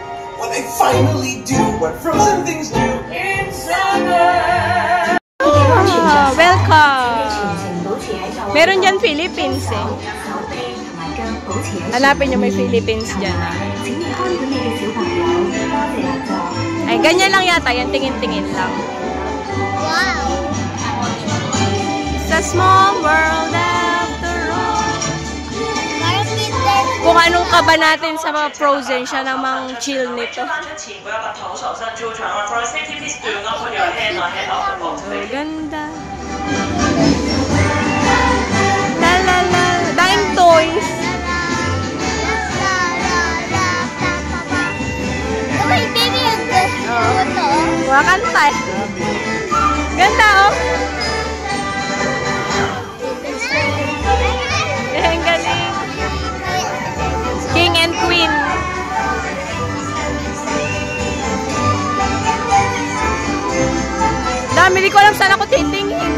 When I finally do what frozen things do in summer. Welcome! Meron dyan Philippines eh. Hanapin nyo may Philippines dyan ah. Ay, ganyan lang yata. Yan, tingin-tingin lang. Wow! It's a small world after all. Kung anong kaba natin sa mga Frozen, siya namang chill nito. Oh, ganda. La la la. Daing toys. May baby ang gusto. Kumakanta eh. Ganda oh. Ang galing. King and Queen. Dami, di ko alam saan ako titingin.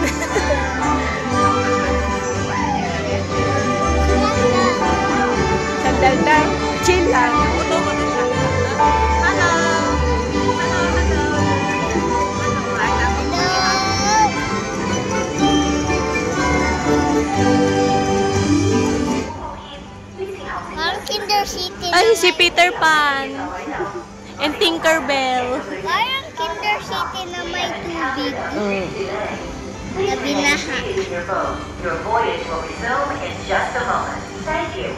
Sandal lang. Chill lang. Ay, si Peter Pan and Tinkerbell. Parang Kinder City na may tubig. Na binaha. Your voyage will resume in just a moment. Thank you.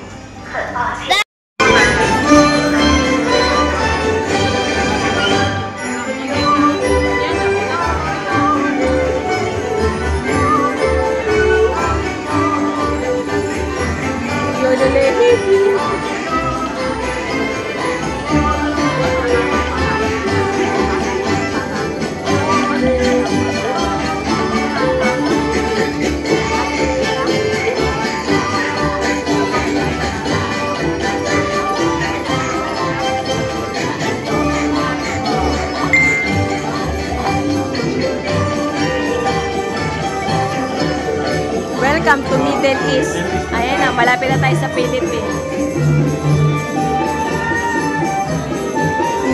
Welcome to Middle East. Ayan na, malapit na tayo sa Philippines.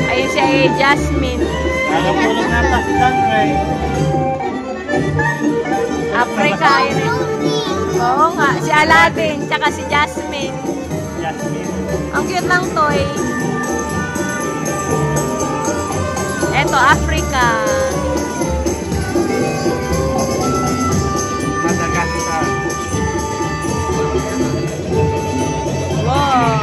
Ayun si Jasmine. Nakapulog na ta si Tanray. Africa, ayun eh. Oo nga, si Aladdin, tsaka si Jasmine. Ang cute ng toy. Eto, Africa. Madagascar. Wow.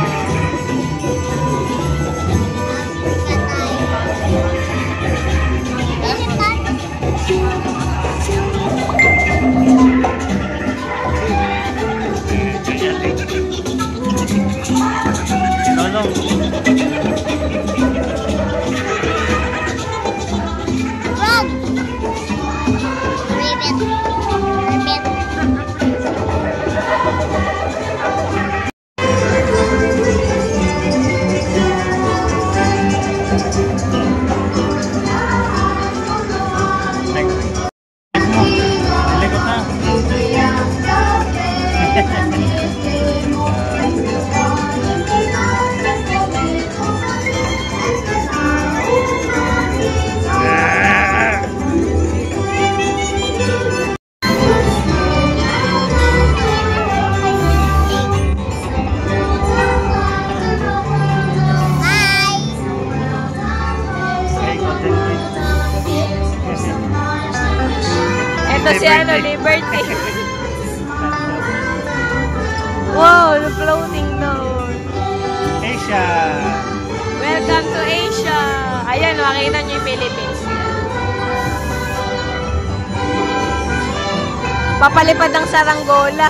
Ito si ano, Liberty. Wow, the floating doon. Asia. Welcome to Asia. Ayan, makikita niyo yung Philippines. Papalipad ang saranggola.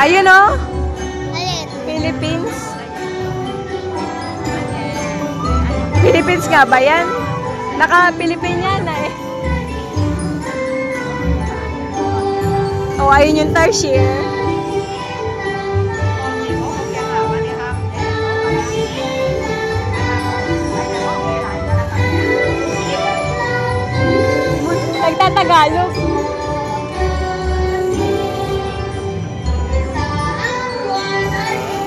Ayun o. Philippines. Philippines nga ba yan? Naka-Philippine yan eh. Oh, ayun yung tarsier. Nagtatagalog.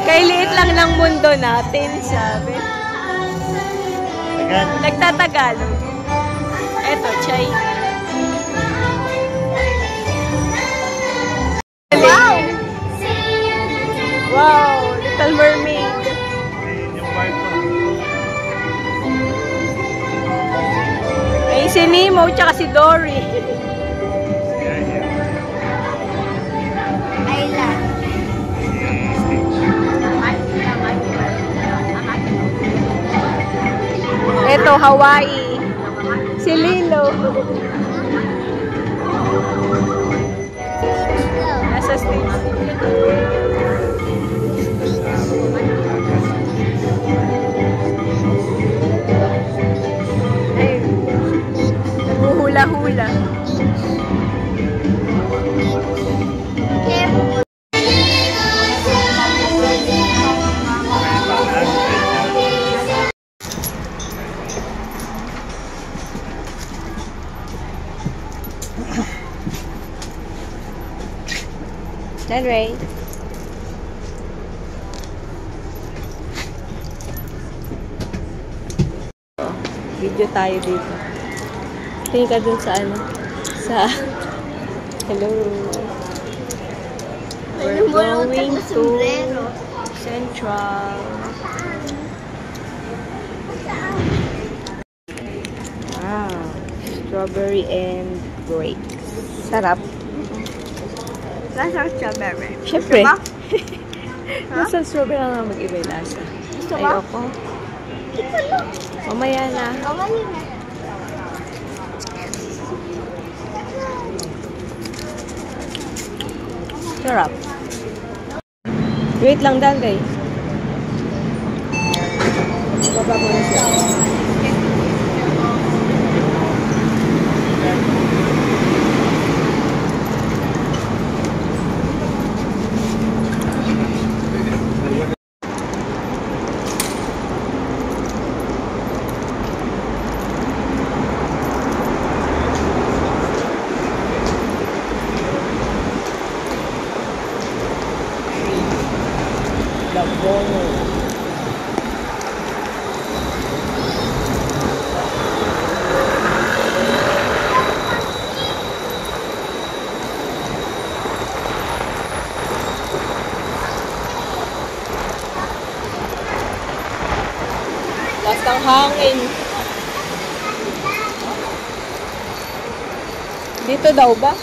Kay liit lang ng mundo natin, sabi. Nagtatagalog. Eto, China. Wow! Wow! Little Mermaid. Ay, si Nemo tsaka si Dory. Island. Ito, Hawaii. Si Lilo. Nasa stage. Ay, hula-hula. Done, Ray. Video tayo dito. Tingin ka dun sa ano? Sa... Hello. We're going to Central. Wow. Strawberry and grapes. Sarap. Lasang strawberry. Siyempre. Lasang strawberry lang naman mag-iba yung lasa. Ayoko. Mamaya na. Sarap. Wait lang dan, guys. Baba mo na siya. Lakas ng hangin. Dito daw ba?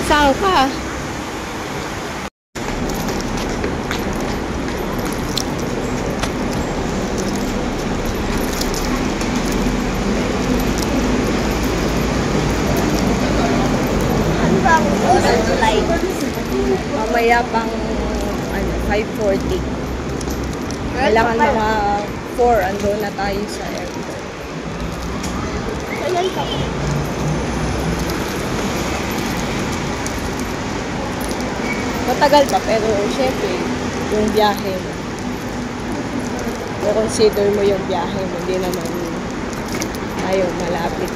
Saan ka? Mamaya pang 5:40. Kailangan mga 4 ando na tayo sa airport. Matagal pa pero syempre yung biyahe mo. I-consider mo yung biyahe mo, hindi naman tayo malapit.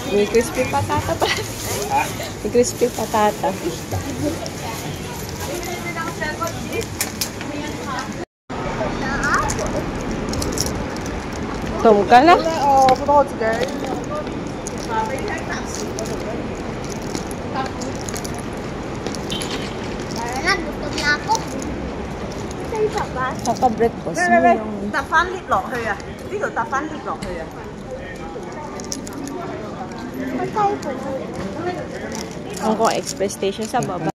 May crispy patata pa. May crispy patata. Tom ka na? Parang 搭巴士。搭 breakfast 搭翻 lift 落去啊！呢度搭翻 lift 落去啊！ Hong Kong Express Station sa baba.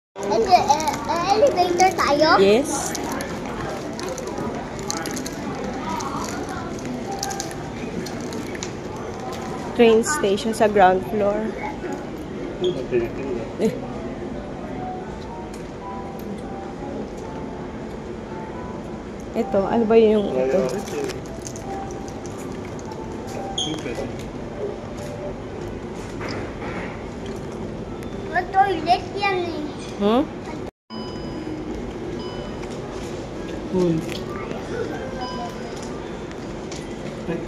Elevator tayo? Yes. Train station sa ground floor. Ito, ano ba yung ito? Toilet yan eh. Hmm?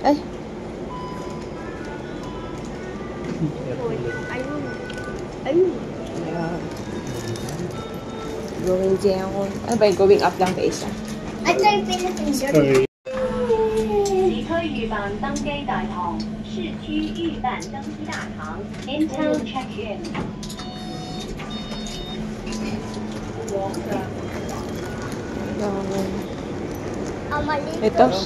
Ay. Ayun. Yeah. Going down. Ano ba yung going up lang ba isa? Ito yung Philippines. 市區預辦登機大堂，市區預辦登機大堂 ，In-town check-in。 Ito. Amalitos.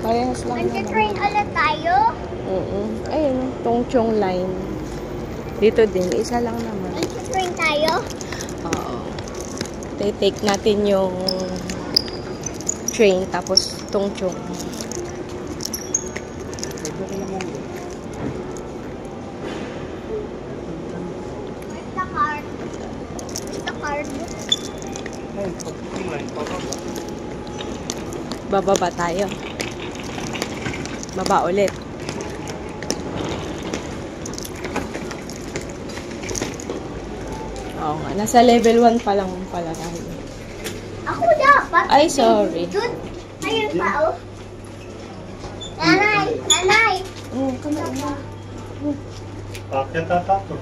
Parehas lang Mag-train naman. ulit tayo? Ayun, Tongchong line. Dito din, isa lang naman. Mag-train tayo? Oo. Take natin yung train, tapos Tongchong. Bababa tayo. Baba ulit. Oo nga. Nasa level 1 pa lang pala tayo. Ako dapat. Ay, sorry. Doon. Ayun pa, oh. Nanay! Nanay! Kamay mo. Bakit tato?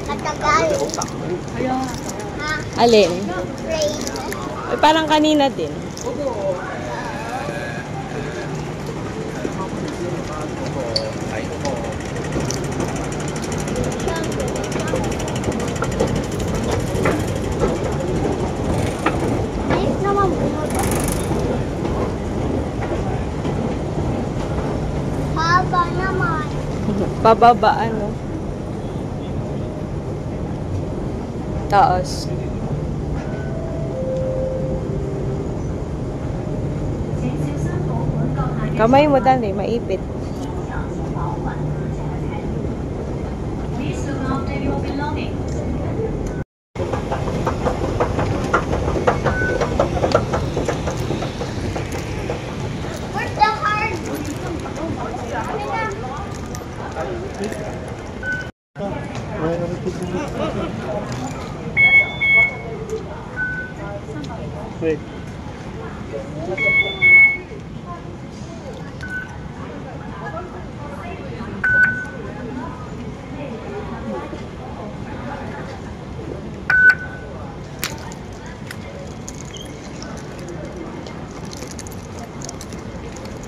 Matagal. Alin? Train. Ay, parang kanina din. Ayos naman bumaba. Haba naman. Pababa, ano? Taas. Kamay mo dali, maipit. Please look after your belongings. Where's the card? Wait.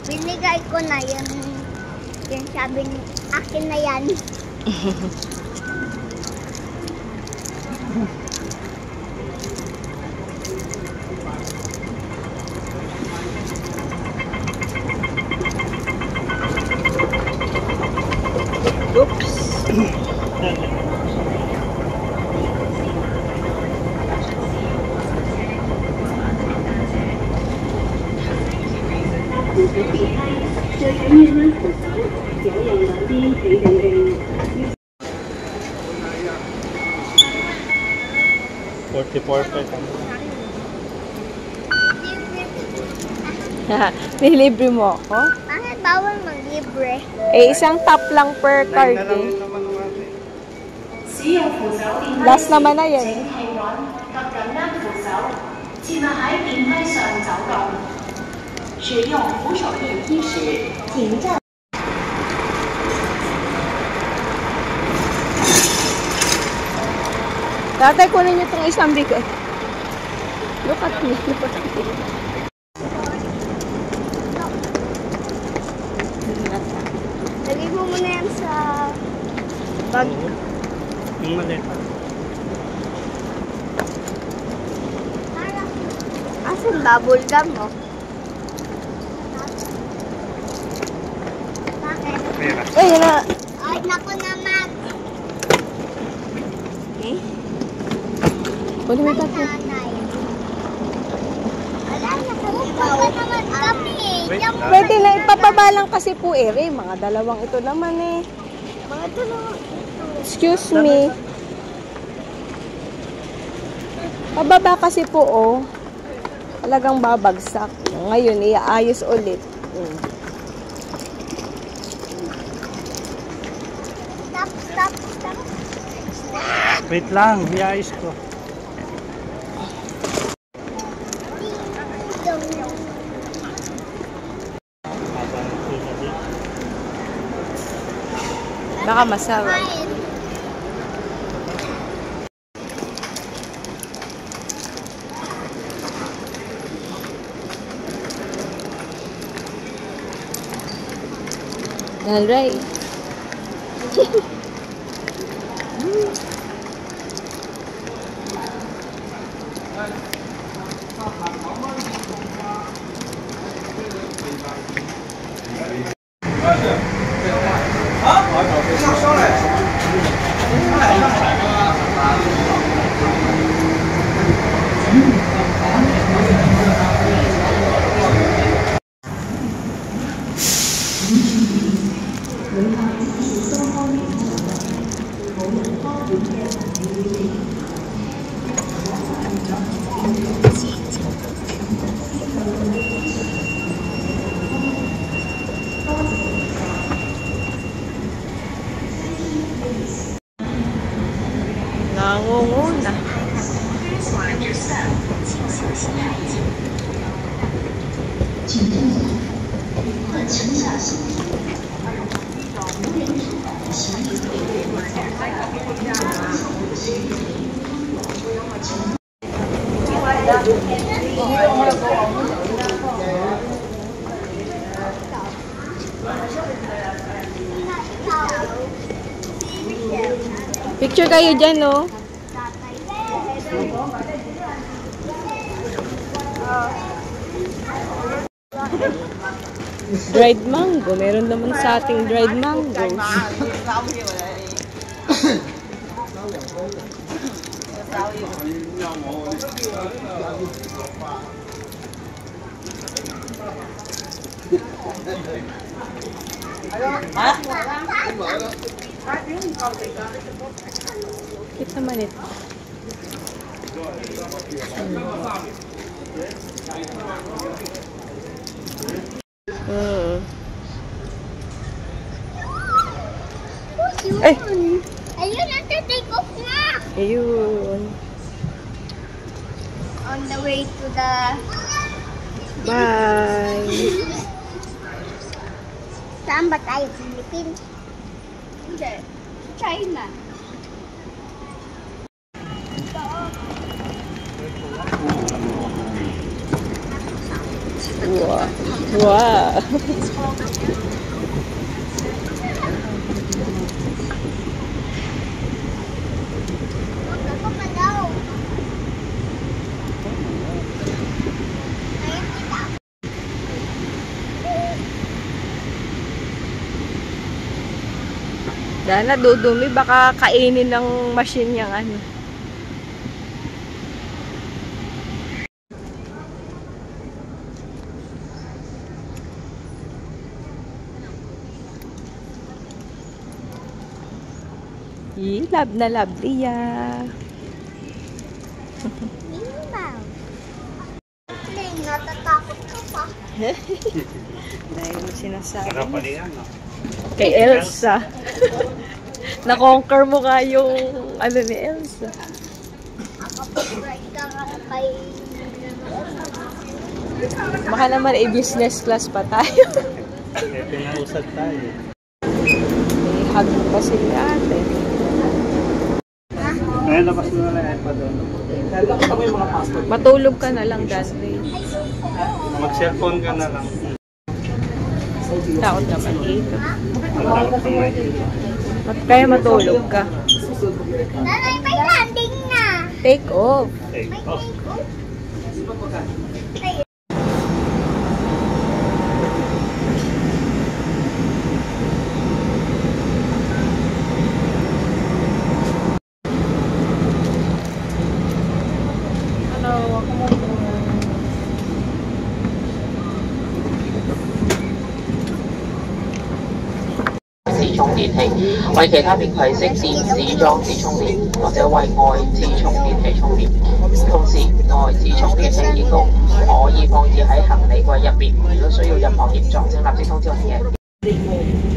Binigay ko na yung sabi ni akin na yan. Nilibre mo ako? Bakit bawal mag-libre? Eh, isang tap lang per card eh. Last naman na yan. 使用扶手电梯时，请站。 Tatay, kunin niyo itong isang bigat. Look at me. Look at me. Lagay mo muna yan sa bag. Yung maliit. Asan bubble gum mo? Eh, yun na. Ay, naku naman. Eh? Kunin mo ito. Wala na, kaya naman kami. Pwede na, ipapaba lang kasi po mga dalawang ito naman eh. Mga dalawang Excuse me. Pababa kasi po talagang babagsak. Ngayon, iaayos ulit. Stop. Wait lang, iayos ko. Baka masarap. Alright. Nangunguna. Picture kayo dyan, no? Dried mango. Meron naman sa ating dried mangoes. Cute naman ito. Ay! Ayun, nata-take off na! Ayun. On the way to the... Bye! Saan ba tayo? Philippines? Hindi. China. Wow! Wow! Dahil dudumi, baka kainin ng machine yung ano. Love na love niya. Natatakot ka pa. Dahil mo sinasabi. Sarap pa yan, no? Kay Elsa. Na-conquer mo nga yung ano ni Elsa. Right ka kay... Baka naman business class pa tayo. Eh, pinausad tayo. Hug pa si ate. Ngayon, labas mo na lang iPad doon. Matulog ka na lang, Dante. Mag-cellphone ka na lang. Takot naman dito. Magtakot ka may Kaya matulog ka. Nanay, may landing na. Take off. take off.充電器，為其他便攜式電子裝置充電，或者為外置充電器充電。同時，外置充電器亦都唔可以放置喺行李櫃入面。如果需要任何協助，請立即通知我哋嘅。